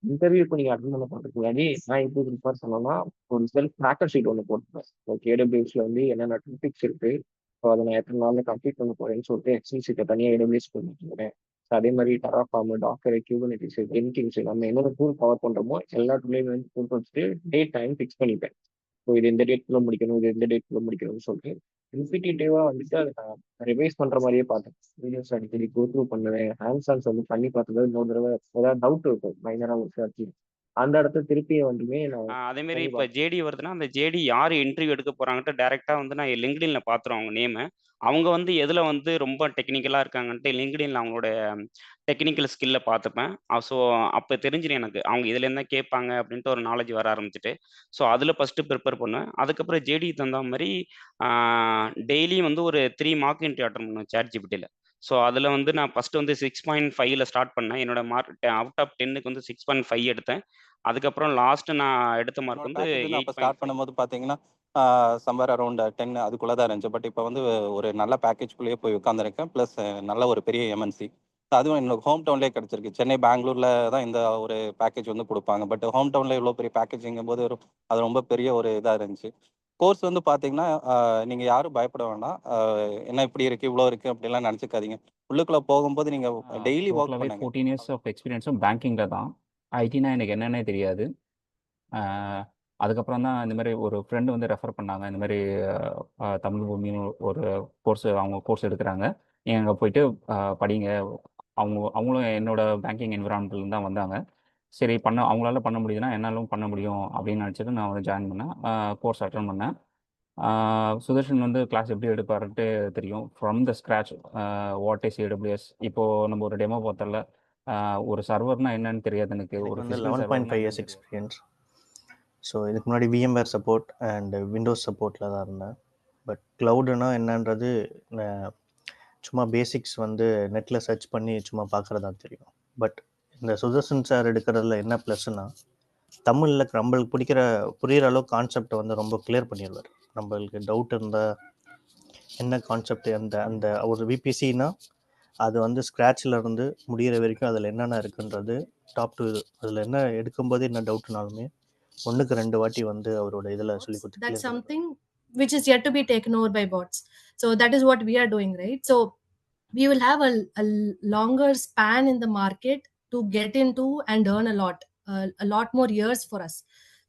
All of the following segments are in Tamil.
இன்டர்வியூக்கு நீங்க அட்டெண்ட் பண்ண போறதுக்கு முன்னாடி நான் எப்படி ப்ரிப்பேர் பண்ணேன்னா, ஒரு செல்ஃப் ட்ராக்கர் ஷீட் ஒண்ணு போட்டுப்பேன். லைக் ஏடபிள்யூஎஸ்ல வந்து என்னென்ன டாபிக்ஸ் இருக்கு. ஸோ அதை நான் எத்தனை நாள்ல கம்ப்ளீட் பண்ண போறேன்னு சொல்லிட்டு எக்ஸல் ஷீட்டை தனியாக ஏடபிள்யூஎஸ் பண்ணிட்டுருக்கேன். ஸோ அதே மாதிரி டெராஃபார்ம், டாக்கர், கியூபர்நெட்டிஸ், ஜென்கின்ஸ் நம்ம என்னென்ன டூல் கவர் பண்றோமோ எல்லா டூலையும் வந்து போட்டு வச்சுட்டு டேட் டைம் ஃபிக்ஸ் பண்ணிப்பேன். ஸோ இது இந்த டேட்குள்ள முடிக்கணும், இது இந்த டேட்குள்ள முடிக்கணும்னு சொல்லிட்டு ரிப்பீட்டேட்டிவா வந்துட்டு அதை நான் ரிவைஸ் பண்ற மாதிரியே பார்த்தேன். வீடியோஸ் அடிக்கடி கோ த்ரூ பண்ணுவேன். ஹேண்ட்ஸ் ஆன்ஸ் வந்து பண்ணி பார்த்தது இன்னொரு தடவை ஏதாவது டவுட் இருக்கும் மைனரா ஒரு சர்ச் அந்த இடத்த திருப்பி வந்துமே நான் அதேமாரி பண்ணி இப்போ பார்த்தேன். ஜேடி வருதுன்னா, அந்த ஜேடி யார் இன்டர்வியூ எடுக்க போறாங்கன்ட்டு டைரக்ட்டா வந்து நான் லிங்க்டின்ல பார்த்துரும் அவங்க நேம. அவங்க வந்து எதுல வந்து ரொம்ப டெக்னிக்கலா இருக்காங்கன்ட்டு லிங்க்டின்ல அவங்களோட டெக்னிக்கல் ஸ்கில்ல பார்த்துப்பேன். ஸோ அப்ப தெரிஞ்சிரும் எனக்கு. அவங்க இதுலேருந்து தான் கேட்பாங்க அப்படின்ட்டு ஒரு நாலேட்ஜ் வர ஆரம்பிச்சுட்டு. ஸோ அதில ஃபர்ஸ்ட்டு ப்ரிப்பேர் பண்ணுவேன். அதுக்கப்புறம் ஜேடிக்கு தகுந்தா மாரி டெய்லியும் வந்து ஒரு 3 மார்க் இன்டர்வியூ அட்டெண்ட் பண்ணுவேன் ChatGPTல. ஸோ அதில வந்து நான் ஃபர்ஸ்ட்டு வந்து 6.5ல ஸ்டார்ட் பண்ணேன். என்னோட மார்க் அவுட் ஆஃப் 10க்கு வந்து 6.5 எடுத்தேன். அதுக்கப்புறம் லாஸ்ட் நான் எடுத்த மார்க் என்னோட வந்து பேக்கேஜ் வந்து அப்போ ஸ்டார்ட் 8.5. பண்ணும்போது பார்த்தீங்கன்னா சம்வேர் அரௌண்ட் 10 அதுக்குள்ளே தான் இருந்துச்சு. பட் இப்போ வந்து ஒரு நல்ல பேக்கேஜ்குள்ளேயே போய் உட்காந்துருக்கேன். ப்ளஸ் நல்ல ஒரு பெரிய எம்என்சி. அதுவும் என்னோட ஹோம் டவுன்லேயே கிடச்சிருக்கு. சென்னை, பெங்களூரில் தான் இந்த ஒரு பேக்கேஜ் வந்து கொடுப்பாங்க. பட் ஹோம் டவுனில் இவ்வளோ பெரிய பேக்கேஜிங்கும் போது அது ரொம்ப பெரிய ஒரு இதாக இருந்துச்சு. கோர்ஸ் வந்து பார்த்தீங்கன்னா நீங்கள் யாரும் பயப்பட வேண்டாம். என்ன இப்படி இருக்குது இவ்வளோ இருக்குது அப்படிலாம் நினச்சிக்காதீங்க. உள்ளுக்குள்ளே போகும்போது நீங்கள் டெய்லி ஒர்க் டோட்டலாகவே பண்ணுங்க. 14 இயர்ஸ் ஆஃப் எக்ஸ்பீரியன்ஸும் பேங்கிங்கில் தான். ஐடினா எனக்கு என்னன்னே தெரியாது. அதுக்கப்புறம் தான் இந்த மாதிரி ஒரு ஃப்ரெண்டு வந்து ரெஃபர் பண்ணாங்க. இந்த மாதிரி தமிழ் பூமின்னு ஒரு கோர்ஸ் அவங்க கோர்ஸ் எடுக்கிறாங்க, நீங்கள் அங்கே போயிட்டு படிங்க. அவங்களும் என்னோட பேங்கிங் என்விரான்மெண்ட்லேருந்து தான் வந்தாங்க. சரி அவங்களால பண்ண முடியுதுன்னா என்னாலும் பண்ண முடியும் அப்படின்னு நினச்சிட்டு நான் வந்து ஜாயின் பண்ணேன். கோர்ஸ் அட்டன் பண்ணேன். சுதர்ஷன் வந்து கிளாஸ் எப்படி எடுப்பாருன்ட்டு தெரியும். From the scratch what is AWS. இப்போது நம்ம ஒரு டெமோ பார்த்தல, ஒரு சர்வர்னா என்னன்னு தெரியாது எனக்கு. எனக்கு ஒரு வந்து physical serverனா 11.5 என்னன்னு இயர்ஸ் தெரியாது. எக்ஸ்பீரியன்ஸ். ஸோ இதுக்கு முன்னாடி VMware சப்போர்ட் அண்ட் விண்டோஸ் சப்போர்ட்டில் தான் இருந்தேன். பட் க்ளவுடுனா என்னன்றது சும்மா பேசிக்ஸ் வந்து நெட்டில் சர்ச் பண்ணி சும்மா பார்க்குறதா தெரியும். பட் இந்த சுதர்ஷன் சார் எடுக்கிறதுல என்ன ப்ளஸ்னா, தமிழில் நம்மளுக்கு புரிகிற அளவுக்கு கான்செப்டை வந்து ரொம்ப கிளியர் பண்ணிடுவார். நம்மளுக்கு டவுட் இருந்தால் என்ன கான்செப்ட் அந்த அந்த ஒரு VPCனா அது வந்து ஸ்க்ராட்சில் இருந்து முடிகிற வரைக்கும் அதில் என்னென்ன இருக்குன்றது டாப் டு இது. அதில் என்ன எடுக்கும்போது என்ன டவுட்னாலுமே 1க்கு 2 வாட்டி வந்து அவரோட இதில் சொல்லி கொடுத்து That's something which is yet to be taken over by bots. So that is what we are doing, right? So we will have a longer span in the market to get into and earn a lot more years for us.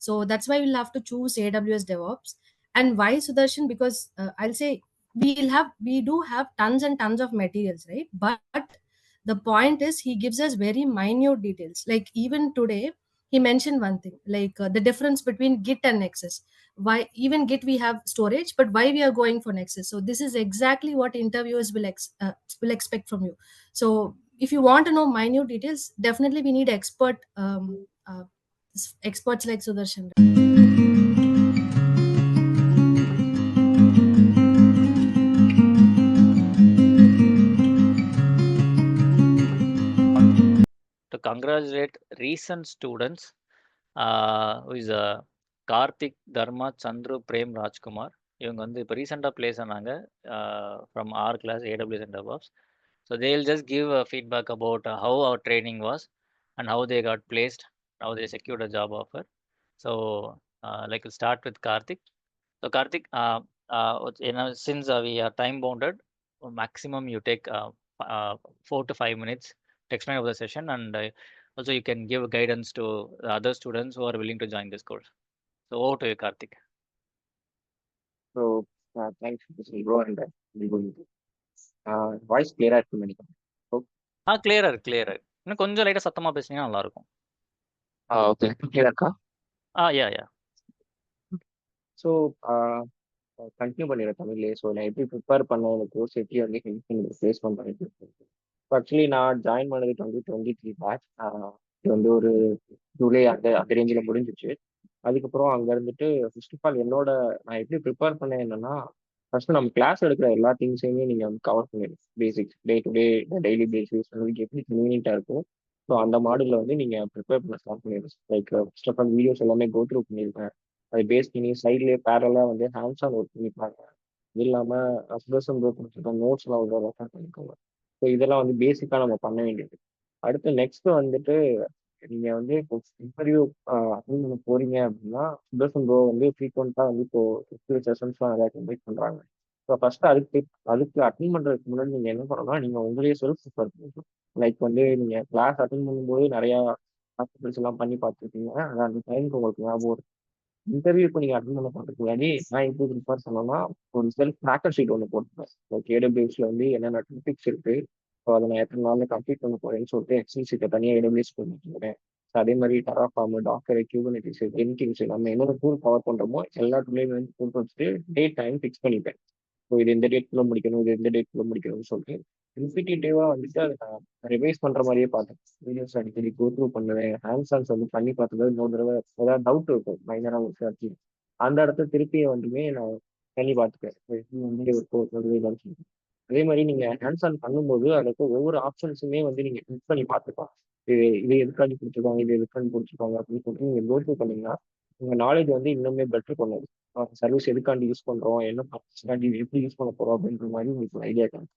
So that's why we'll have to choose AWS DevOps. And why Sudarshan? Because I'll say we do have tons and tons of materials, right? But the point is he gives us very minute details. Like even today he mentioned one thing, like the difference between Git and Nexus. Why even Git we have storage, but why we are going for Nexus? So this is exactly what interviewers will expect from you. So if you want to know minute details, definitely we need experts like Sudarshan. To congratulate recent students, who is Karthik, Dharma, Chandru, Prem, Rajkumar. இவங்க வந்து இப்போ ரீசெண்டாக பிளேஸ் ஆனாங்க from our class AWS and DevOps. So they'll just give feedback about how our training was and how they got placed, how they secured a job offer. So like we'll start with Karthik. So Karthik, since we are time bounded, maximum you take 4 to 5 minutes to explain over the session, and also you can give guidance to the other students who are willing to join this course. So over to you, Karthik. So thanks bro. And voice கிளியரா இருக்குன்னு நினைக்கிறேன். கிளியரா இன்னும் கொஞ்சம் லைட்டா சத்தமா பேசுனீங்கன்னா நல்லா இருக்கும். ஓகே, கிளியரா இருக்கா? யா. ஸோ கண்டினியூ பண்ணிடுறேன் தமிழ்லேயே. ஸோ நான் எப்படி ப்ரிப்பேர் பண்ண இந்த கோர்ஸ் எப்படி வந்து ஹெல்ப் பண்ணி பிளேஸ்மெண்ட் பண்ணிட்டு ஆக்சுவலி நான் ஜாயின் பண்ணது 2023 பேட்ச். இது வந்து ஒரு ஜூலை அந்த ரேஞ்சில் முடிஞ்சிச்சு. அதுக்கப்புறம் அங்கே இருந்துட்டு ஃபர்ஸ்ட் ஆஃப் ஆல் நான் எப்படி ப்ரிப்பேர் பண்ணேன் என்னன்னா, ஃபர்ஸ்ட் நம்ம கிளாஸ் எடுக்கிற எல்லா திங்ஸையுமே நீங்கள் வந்து கவர் பண்ணிடுங்க. Basics day to day daily basis உங்களுக்கு எப்படி கன்வீனியன்ட்டாக இருக்கும். ஸோ அந்த மாடலில் வந்து நீங்கள் ப்ரிப்பேர் பண்ண ஸ்டார்ட் பண்ணிடுங்க. Like first of all videos எல்லாமே கோ த்ரூ பண்ணியிருக்கேன். அதை பேஸ் பண்ணி சைட்லேயே பேரலாக வந்து ஹேண்ட்ஸ் ஆன் ஒர்க் பண்ணிப்பாங்க. இது இல்லாமல் சுதர்சன் ப்ரோ கொடுத்துருக்க நோட்ஸ்லாம் வந்து ரெஃபர் பண்ணிக்கோங்க. ஸோ இதெல்லாம் வந்து பேசிக்காக நம்ம பண்ண வேண்டியது. அடுத்து நெக்ஸ்ட் வந்துட்டு நீங்க வந்து இப்போ இன்டர்வியூ அட்டெண்ட் பண்ண போறீங்க அப்படின்னா சுதர்சன் ப்ரோ வந்து ஃப்ரீக்வெண்ட்டாக வந்து இப்போ செஷன்ஸ்லாம் நிறையா கண்டக்ட் பண்றாங்க. ஸோ ஃபர்ஸ்ட் அதுக்கு அட்டெண்ட் பண்றதுக்கு முன்னாடி நீங்க என்ன பண்ணணும்னா நீங்க உங்களையே செல்ஃப் ப்ரிப்பேர் பண்ணணும். லைக் வந்து நீங்க கிளாஸ் அட்டெண்ட் பண்ணும்போது நிறையா ப்ராக்டிகல்ஸ் எல்லாம் பண்ணி பார்த்துருப்பீங்க. அது அந்த டைமுக்கு உங்களுக்கு ஞாபகம் இருக்கும். இன்டர்வியூக்கு நீங்க அட்டெண்ட் பண்ண போறதுக்கு முன்னாடி நான் எப்படி ப்ரிப்பேர் பண்ணோம்னா ஒரு செல்ஃப் ட்ராக்கர் ஷீட் ஒன்று போட்டுப்பேன். லைக் ஏடபிள்யூஎஸ்ல வந்து என்னென்ன டாபிக்ஸ் இருக்கு, ஸோ அதை நான் எத்தனை நாள்ல கம்ப்ளீட் பண்ண போறேன்னு சொல்லிட்டு எக்ஸல் ஷீட்டை தனியாக ஏடபிள்யூஎஸ் பண்ணிட்டு ஸோ அதே மாதிரி டெராஃபார்ம், டாக்கர், கியூபர்நெட்டிஸ், ஜென்கின்ஸ் நம்ம என்னென்ன டூல் கவர் பண்றோமோ எல்லா டூலையும் வந்து டூல் வச்சுட்டு டேட் டைம் ஃபிக்ஸ் பண்ணிப்பேன். ஸோ இது இந்த டேட்குள்ள முடிக்கணும், இது இந்த டேட்குள்ள முடிக்கணும்னு சொல்லிட்டு ரிப்பீட்டேட்டிவா வந்துட்டு அதை நான் ரிவைஸ் பண்ற மாதிரியே பார்த்தேன். வீடியோஸ் அடிக்கடி கோ த்ரூ பண்ணுவேன். ஹேண்ட்ஸ் ஆன்ஸ் வந்து பண்ணி பார்த்தது இன்னொரு தடவை ஏதாவது டவுட் இருக்கும் மைனரா ஒரு சர்ச்சி அந்த இடத்த திருப்பி வந்துமே நான் பண்ணி பார்த்துப்பேன். இது வந்து ஒரு அதே மாதிரி நீங்க ஹேண்ட்ஸ் ஆன் பண்ணும்போது அதுக்கு ஒவ்வொரு ஆப்ஷன்ஸுமே வந்து நீங்க கிளிக் பண்ணி பார்த்துக்கலாம். இது எதுக்காண்டி கொடுத்துருக்காங்க, இது எதுக்காண்டி கொடுத்துருக்காங்க அப்படின்னு சொல்லிட்டு நீங்க கோ த்ரூ பண்ணீங்கன்னா உங்க நாலேஜ் வந்து இன்னுமே பெட்டர் பண்ணும். சர்வீஸ் எதுக்காண்டி யூஸ் பண்றோம், என்ன பர்பஸ்க்காண்டி எப்படி யூஸ் பண்ண போறோம் அப்படின்ற மாதிரி உங்களுக்கு ஒரு ஐடியா கிடைக்கும்.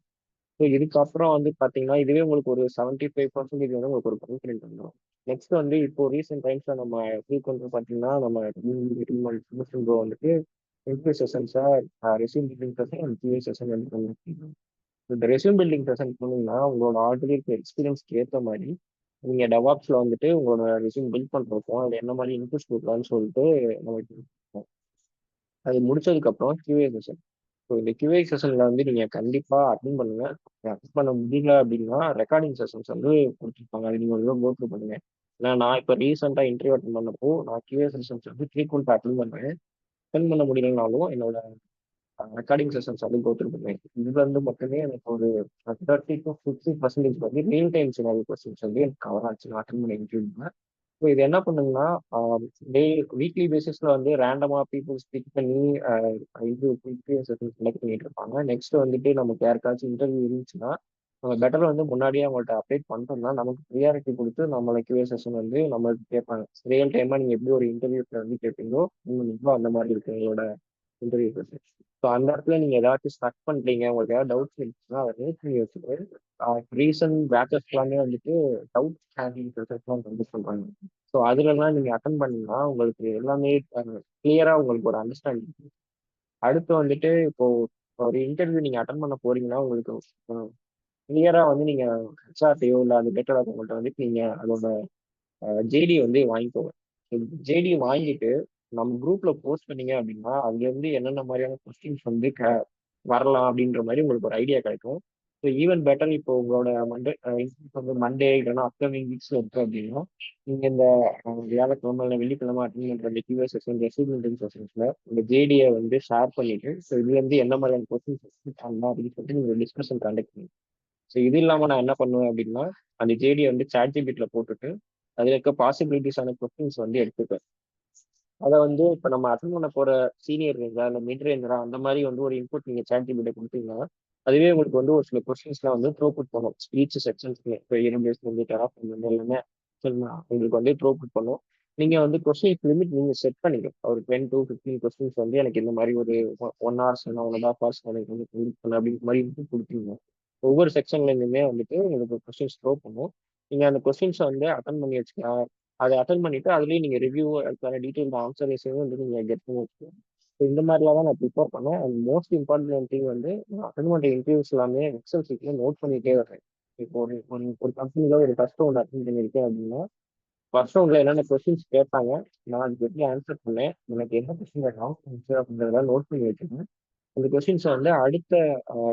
ஸோ இதுக்கப்புறம் வந்து பார்த்தீங்கன்னா இதுவே உங்களுக்கு ஒரு 75% வந்து உங்களுக்கு ஒரு கான்ஃபிடென்ட் வந்துடும். நெக்ஸ்ட் வந்து இப்போ ரீசெண்ட் டைம்ஸ்ல நம்ம ஃப்ரீக்வெண்ட் பார்த்தீங்கன்னா நம்ம ப்ரோ வந்துட்டு இன்டர்வியூ செஷன்ஸா resume building session and QA session வந்து பண்ணிருக்கீங்க. இந்த ரெஸ்யூம் பில்டிங் செஷன் பண்ணீங்கன்னா உங்களோட ஆல்ரெடி இருக்க எக்ஸ்பீரியன்ஸ்க்கு ஏற்ற மாதிரி நீங்க டெவாப்ஸ்ல வந்துட்டு உங்களோட ரெஸ்யூம் பில்ட் பண்றதுக்கும் அது என்ன மாதிரி இன்ட்ரெஸ்ட் கொடுக்கலாம்னு சொல்லிட்டு நமக்கு அது முடிச்சதுக்கப்புறம் கியூஏ செஷன். ஸோ இந்த கியூஏ செஷன்ல வந்து நீங்க கண்டிப்பா அட்டென்ட் பண்ணுங்க. அட்டென்ட் பண்ண முடியல அப்படின்னா ரெக்கார்டிங் செஷன்ஸ் வந்து கொடுத்துருப்பாங்க. அது நீங்க ஒரு கோ த்ரூ பண்ணுங்க. ஏன்னா நான் இப்போ ரீசெண்டா இன்டர்வியூ அட்டென்ட் பண்ணப்போ நான் கியூஏ செஷன்ஸ் வந்து ஃப்ரீக்வெண்ட் அட்டென்ட் பண்ணுறேன். அட்டென்ட் பண்ண முடியலனாலும் என்னோட ரெக்கார்டிங் செஷன்ஸ் வந்து கோ த்ரூ பண்ணுவேன். இதுல இருந்து மட்டுமே எனக்கு ஒரு 30 to 50% வந்து ரியல் டைம் சினாரி கொஸ்டின்ஸ் வந்து எனக்கு கவர் ஆச்சு நான் அட்டென்ட் பண்ண இன்டர்வியூல. ஸோ இது என்ன பண்ணுங்கன்னா டே வீக்லி பேசிஸ்ல வந்து ரேண்டமா பீப்புள்ஸ் பிக் பண்ணி இன்டர்வியூ செஷன் செலக்ட் பண்ணிட்டு இருப்பாங்க. நெக்ஸ்ட் வந்துட்டு நமக்கு யாருக்காச்சும் இன்டர்வியூ இருந்துச்சுன்னா நம்ம பெட்டர் வந்து முன்னாடியே அவங்கள்ட்ட அப்டேட் பண்ணிட்டோம்னா நமக்கு ப்ரியாரிட்டி கொடுத்து நம்மளை கியூஏ செஷன் வந்து நம்மளுக்கு கேட்பாங்க. ரியல் டைமா நீங்க எப்படி ஒரு இன்டர்வியூல வந்து கேட்பீங்களோ நீங்களும் அந்த மாதிரி இருக்கு எங்களோட இன்டர்வியூ ப்ரொசஸ். ஸோ அந்த இடத்துல நீங்க ஏதாச்சும் ஸ்டக் பண்றீங்க, உங்களுக்கு ஏதாவது டவுட்ஸ் இருந்துச்சுன்னா அதை நோட் பண்ணி வச்சுட்டு ரீசன்ட் பேக்கர்ஸ் எல்லாமே வந்துட்டு டவுட் ஹேண்டிங் ப்ரொசஸ்லாம் கண்டிப்பாக சொல்றாங்க. ஸோ அதுலலாம் நீங்க அட்டன் பண்ணீங்கன்னா உங்களுக்கு எல்லாமே கிளியரா உங்களுக்கு ஒரு அண்டர்ஸ்டாண்டிங். அடுத்து வந்துட்டு இப்போ ஒரு இன்டர்வியூ நீங்க அட்டன் பண்ண போறீங்கன்னா உங்களுக்கு கிளியரா வந்து நீங்க ஹெச்ஆர்டையோ இல்லை அது ரிலேட்டட் அவங்கள்ட்ட வந்துட்டு நீங்க அதோட ஜேடி வந்து வாங்கிக்கோங்க. ஜேடி வாங்கிட்டு நம்ம குரூப்ல போஸ்ட் பண்ணீங்க அப்படின்னா அதுல இருந்து என்னென்ன மாதிரியான கொஸ்டின்ஸ் வந்து வரலாம் அப்படின்ற மாதிரி உங்களுக்கு ஒரு ஐடியா கிடைக்கும். ஸோ ஈவன் பெட்டர் இப்போ உங்களோட மண்டே இல்லைன்னா அப்கமிங் வீக்ஸ்ல இருக்கு அப்படின்னா நீங்க இந்த வியாழக்கிழமை இல்லை வெள்ளிக்கிழமை அட்டெண்ட் பண்ற இந்த கியூஎஸ் செஷன் ரெசிபிலிட்டி செஷன்ஸ்ல இந்த ஜேடியை வந்து ஷேர் பண்ணிட்டு ஸோ இதுல இருந்து என்ன மாதிரியான கொஸ்டின்ஸ் பண்ணலாம் அப்படின்னு சொல்லிட்டு நீங்க டிஸ்கஷன் கண்டக்ட் பண்ணி. ஸோ இது இல்லாம நான் என்ன பண்ணுவேன் அப்படின்னா அந்த ஜேடியை வந்து சாட்ஜிபிட்ல போட்டுட்டு அதுல இருக்க பாசிபிலிட்டிஸான கொஸ்டின்ஸ் வந்து எடுத்துப்பேன். அதை வந்து இப்போ நம்ம அட்டன் பண்ண போற சீனியர் ரேஞ்சா இல்லை மிட் ரேஞ்சரா அந்த மாதிரி வந்து ஒரு இன்புட் நீங்க சாட்ஜிபிட்ட கொடுத்தீங்கன்னா அதுவே உங்களுக்கு வந்து ஒரு சில கொஸ்டின்ஸ்லாம் வந்து த்ரோபுட் பண்ணும். ஸ்பீச் செக்ஷன்ஸ்ல இப்போ இரண்டு வந்து டெராஃபார்ம் வந்து எல்லாமே சொல்லலாம் உங்களுக்கு வந்து த்ரோபுட் பண்ணும். நீங்க வந்து கொஸ்டின்ஸ் லிமிட் நீங்க செட் பண்ணிக்கலாம். ஒரு 10 to 15 கொஸ்டின்ஸ் வந்து எனக்கு இந்த மாதிரி ஒரு 1 hours 1.5 hours எனக்கு வந்து கம்ப்ளீட் பண்ண அப்படிங்கிற மாதிரி இன்புட் கொடுத்தீங்க. ஒவ்வொரு செக்ஷன்ல இருந்துமே வந்துட்டு உங்களுக்கு கொஸ்டின்ஸ் த்ரோ பண்ணும். நீங்க அந்த கொஸ்டின்ஸை வந்து அட்டன் பண்ணி வச்சுக்கலாம். அதை அட்டன் பண்ணிட்டு அதுலேயும் நீங்க ரிவ்யூ அதுக்கான டீட்டெயில் ஆன்சரைஸையும் வந்து நீங்க கெட் பண்ணி வச்சுக்கலாம். ஸோ இந்த மாதிரிலாம் தான் நான் ப்ரிப்பேர் பண்ணேன். அண்ட் மோஸ்ட் இம்பார்ட்டன்ட் திங் வந்து நான் அட்டன் பண்ணுற இன்டர்வியூஸ் எல்லாமே எக்ஸல் ஷீட்ல நோட் பண்ணிட்டே வரேன். இப்போ ஒரு கம்பெனில ஒரு ஃபர்ஸ்ட் ரவுண்ட் அட்டன் பண்ணியிருக்கேன் அப்படின்னா ஃபர்ஸ்ட் ரவுண்ட்ல என்னென்ன கொஸ்டின்ஸ் கேட்பாங்க, நான் அதுக்கு எப்படி ஆன்சர் பண்ணேன், எனக்கு என்ன கொஸ்டின் ராங் ஆன்சர் அப்படின்றதெல்லாம் நோட் பண்ணி வச்சுருக்கேன். அந்த கொஸ்டின்ஸை வந்து அடுத்த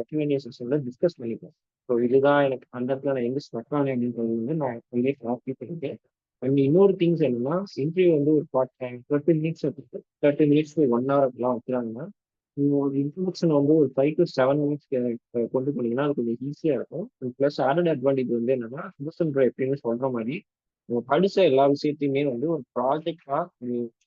Q&A செஷன்ல டிஸ்கஸ் பண்ணிப்பேன். ஸோ இதுதான் எனக்கு அந்த இடத்துல நான் எங்க ஸ்ட்ரக் ஆனேன் அப்படின்றது வந்து நான் எப்பவுமே காப்பி பண்ணிட்டேன். அண்ட் இன்னொரு திங்ஸ் என்னன்னா இன்டர்வியூ வந்து ஒரு 30 மினிட்ஸ் 1 hour அப்படிலாம் வைக்கிறாங்கன்னா நீங்க ஒரு இன்ட்ரோடக்ஷன் வந்து ஒரு 5 to 7 minutes கொண்டு போனீங்கன்னா அது கொஞ்சம் ஈஸியா இருக்கும். ப்ளஸ் ஆடட் அட்வான்டேஜ் வந்து என்னன்னா எப்பயுமே சொல்ற மாதிரி நீங்க படிச்ச எல்லா விஷயத்தையுமே வந்து ஒரு ப்ராஜெக்டா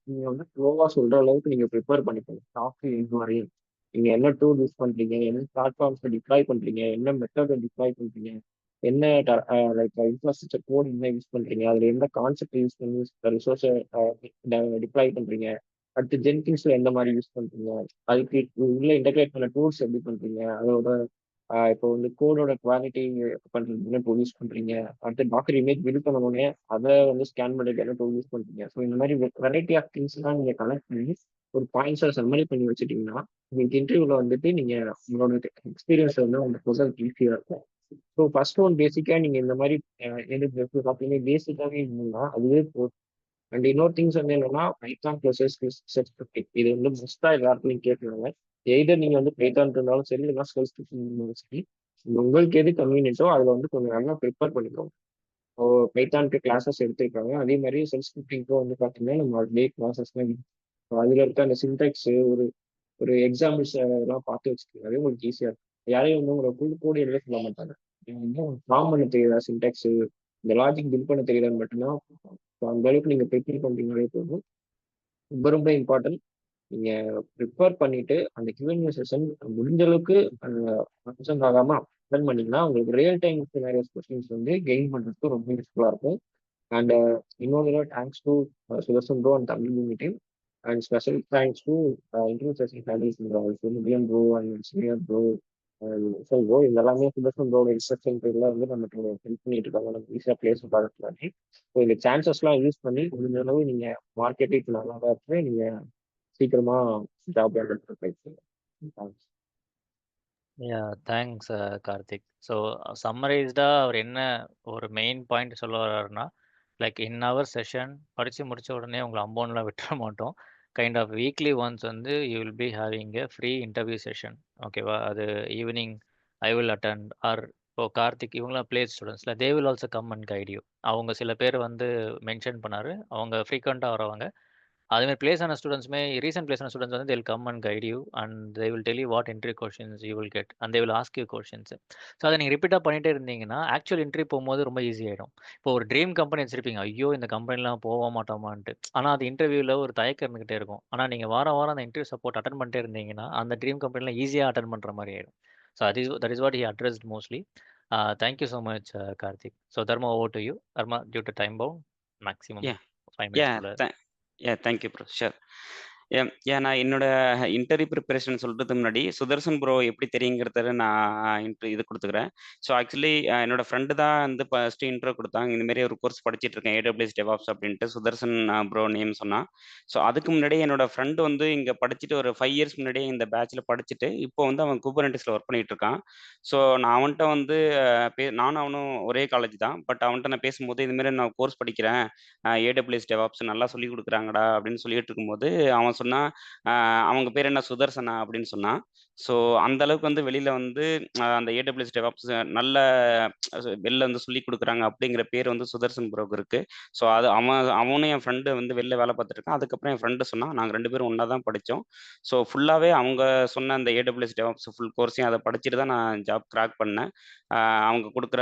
நீங்க வந்து ஃப்ளோவா சொல்ற அளவுக்கு நீங்க ப்ரிப்பேர் பண்ணிக்கணும். சாஃப்ட்வேர் இது வரையும் நீங்க என்ன டூல் யூஸ் பண்றீங்க, என்ன பிளாட்ஃபார்ம்ஸ் டிப்ளாய் பண்றீங்க, என்ன மெத்தட் டிப்ளாய் பண்றீங்க, என்ன லைக் இன்ஃப்ராஸ்ட்ரக்சர் கோட் என்ன யூஸ் பண்றீங்க, அதுல எந்த கான்செப்ட் யூஸ் பண்ணி ரிசோர்ஸை டிப்ளாய் பண்றீங்க, அடுத்து ஜென்கின்ஸ்ல எந்த மாதிரி யூஸ் பண்றீங்க, அதுக்கு உள்ள இன்டகிரேட் பண்ண டூல்ஸ் எப்படி பண்றீங்க, அதோட இப்போ வந்து கோடோட குவாலிட்டி பண்ணுறது என்ன டூல் யூஸ் பண்ணுறீங்க, அடுத்து டாக்கர் இமேஜ் பில்ட் பண்ணணுன்னே அதை வந்து ஸ்கேன் பண்ணிட்டு என்ன டூல் யூஸ் பண்ணுறீங்க. ஸோ இந்த மாதிரி வெரைட்டி ஆஃப் திங்ஸ்லாம் நீங்கள் கலெக்ட் பண்ணி ஒரு பாயிண்ட்ஸை சம்மரி பண்ணி வச்சுட்டிங்கன்னா உங்களுக்கு இன்டர்வியூவில் வந்துட்டு நீங்கள் உங்களோட எக்ஸ்பீரியன்ஸ் வந்து உங்க ப்ரொசல் ஈஸியாக இருக்கும். ஸோ ஃபர்ஸ்ட் ஒன் பேசிக்காக நீங்கள் இந்த மாதிரி எது பார்த்தீங்கன்னா பேசிக்காகவே இருந்தீங்கன்னா அதுவே போதும். அண்ட் இன்னொரு திங்ஸ் வந்து என்னன்னா பைத்தான் ப்ளஸ் ஸ்கிரிப்டிங் இது வந்து மோஸ்ட்டாக எல்லாருக்கும் கேட்குறாங்க. எய்தர் நீங்கள் வந்து பைத்தான் இருந்தாலும் சரி இல்லைன்னா ஸ்கிரிப்டிங் இருந்தாலும் சரி உங்களுக்கு எது கன்வீனியன்ட்டோ அதில் வந்து கொஞ்சம் நல்லா ப்ரிப்பேர் பண்ணிக்கோங்க. ஸோ பைத்தானுக்கு கிளாஸஸ் எடுத்துருக்காங்க, அதே மாதிரி செல்ஃப் ஸ்கிரிப்டிங்க்கும் வந்து பார்த்தீங்கன்னா நம்ம டே கிளாஸஸ்லாம் அதில் இருக்க அந்த சின்டெக்ஸ் ஒரு ஒரு எக்ஸாம்பிள்ஸ் எல்லாம் பார்த்து வச்சுக்கிட்டாலே உங்களுக்கு ஈஸியாக இருக்கும். யாரையும் வந்து உங்களை கோடி எழுத சொல்ல மாட்டாங்க. நீங்க வந்து ஃபார்ம் பண்ண தெரியுதா, சின்டெக்ஸ் இந்த லாஜிக் பில்ட் பண்ண தெரியுதான்னு மட்டும்தான். அந்த அளவுக்கு நீங்கள் ப்ரிப்பேர் பண்ணுறீங்களே போதும். ரொம்ப ரொம்ப இம்பார்ட்டன்ட். நீங்க ப்ரிப்பேர் பண்ணிட்டு அந்த Q&A செஷன் முடிஞ்ச அளவுக்கு அப்சென்ட் ஆகாம அட்டன் பண்ணீங்கன்னா உங்களுக்கு ரியல் டைம் சினாரியோஸ் கொஸ்டின்ஸ் வந்து கெயின் பண்ணுறதுக்கு ரொம்ப யூஸ்ஃபுல்லாக இருக்கும். அண்ட் இன்னொரு தடவை thanks to Sudarshan bro and Tamil meeting and special thanks to interview session handles மிலியன் bro and senior bro bro இது எல்லாமே சுதர்சன் ப்ரோட இன்ஸ்ட்ரக்ஷன் பேர்ல வந்து நமக்கு ஹெல்ப் பண்ணிட்டு இருக்காங்க. நம்ம ஈஸியாக பிளேஸ் பார்க்கறதுக்காண்டி. ஸோ இந்த சான்சஸ்லாம் யூஸ் பண்ணி முடிஞ்ச அளவு நீங்கள் மார்க்கெட்டிங் நல்லா தான் இருக்கு. நீங்கள் சீக்கிரமா ஜாப் ட்ரை பண்ணுங்க. தேங்க்ஸ் கார்த்திக். ஸோ சம்மரைஸ்டா அவர் என்ன ஒரு மெயின் பாயிண்ட் சொல்ல வர்றாருன்னா, லைக் இன் அவர் செஷன் படிச்சு முடிச்ச உடனே உங்களை அம்போன்லாம் விட்டுற மாட்டோம். கைண்ட் ஆஃப் வீக்லி ஒன்ஸ் வந்து you will be having a free interview session. ஓகேவா? அது evening I will attend or இப்போ கார்த்திக் இவங்களாம் பிளேஸ் ஸ்டூடெண்ட்ஸ்ல they will also come and guide you. அவங்க சில பேர் வந்து மென்ஷன் பண்ணாரு, அவங்க ஃப்ரீக்வெண்ட்டாக வரவங்க. அதேமாதிரி பிளேஸ் ஆன ஸ்டூடெண்ட்ஸுமே ரீசெண்ட் பிளேஸ் ஆன ஸ்டூடெண்ட்ஸ் வந்து they'll come and guide you and they will tell you what interview questions you will get and they will ask you questions. So அதை நீங்கள் ரிப்பீட்டாக பண்ணிட்டே இருந்தீங்கன்னா ஆக்சுவல் இன்டர்வியூ போகும்போது ரொம்ப ஈஸி ஆகிடும். இப்போ ஒரு ட்ரீம் கம்பெனி வச்சிருப்பீங்க, ஐயோ இந்த கம்பெனிலாம் போக மாட்டோமான்ட்டு. ஆனால் அது இன்டர்வியூவில் ஒரு தயக்கம் இருந்துகிட்டே இருக்கும். ஆனால் நீங்கள் வாரம் வாரம் அந்த இன்டர்வியூ சப்போர்ட் அட்டன் பண்ணிட்டே இருந்தீங்கன்னா அந்த ட்ரீம் கம்பெனிலாம் ஈஸியாக அட்டன் பண்ணுற மாதிரி ஆகிடும். So that is what he addressed mostly. Thank you so much Karthik. So Dharma over to you. Dharma due to time bound maximum Yeah, 5 minutes yeah, குள்ள. Thank you bro. ஷூர். நான் என்னோட இன்டர்வியூ ப்ரிப்பரேஷன் சொல்றதுக்கு முன்னாடி சுதர்சன் ப்ரோ எப்படி தெரியுங்கிறத நான் இது கொடுத்துக்கிறேன். ஸோ ஆக்சுவலி என்னோட ஃப்ரெண்டு தான் வந்து ஃபர்ஸ்ட் இன்ட்ரோ கொடுத்தாங்க. இந்த மாதிரி ஒரு கோர்ஸ் படிச்சிட்டு இருக்கேன் AWS DevOps அப்படின்ட்டு சுதர்சன் ப்ரோ நேம் சொன்னான். ஸோ அதுக்கு முன்னாடி என்னோட ஃப்ரெண்டு வந்து இங்கே படிச்சுட்டு ஒரு 5 இயர்ஸ் முன்னாடியே இந்த பேட்சில் படிச்சுட்டு இப்போ வந்து அவன் குபர்நெட்டிஸில் ஒர்க் பண்ணிட்டு இருக்கான். ஸோ நான் அவன்கிட்ட வந்து நானும் அவனும் ஒரே காலேஜ் தான். பட் அவன்கிட்ட நான் பேசும்போது இதுமாரி நான் கோர்ஸ் படிக்கிறேன், AWS DevOps நல்லா சொல்லி கொடுக்குறாங்கடா அப்படின்னு சொல்லிட்டு இருக்கும்போது அவன் சொன்னான், அவங்க பேர் என்ன சுதர்சனா அப்படின்னு சொன்னான். ஸோ அந்த அளவுக்கு வந்து வெளியில வந்து அந்த AWS DevOps நல்ல வெளில வந்து சொல்லி கொடுக்குறாங்க அப்படிங்கிற பேர் வந்து சுதர்சன் ப்ரோக்கு இருக்கு. ஸோ அது அவனும் என் ஃப்ரெண்டு வந்து வெளில வேலை பார்த்துட்டு இருக்கான். அதுக்கப்புறம் என் ஃப்ரெண்டு சொன்னான், நாங்கள் 2 பேரும் ஒன்றா தான் படித்தோம். ஸோ ஃபுல்லாகவே அவங்க சொன்ன அந்த AWS DevOps ஃபுல் கோர்ஸையும் அதை படிச்சுட்டு தான் நான் ஜாப் கிராக் பண்ணேன். அவங்க கொடுக்குற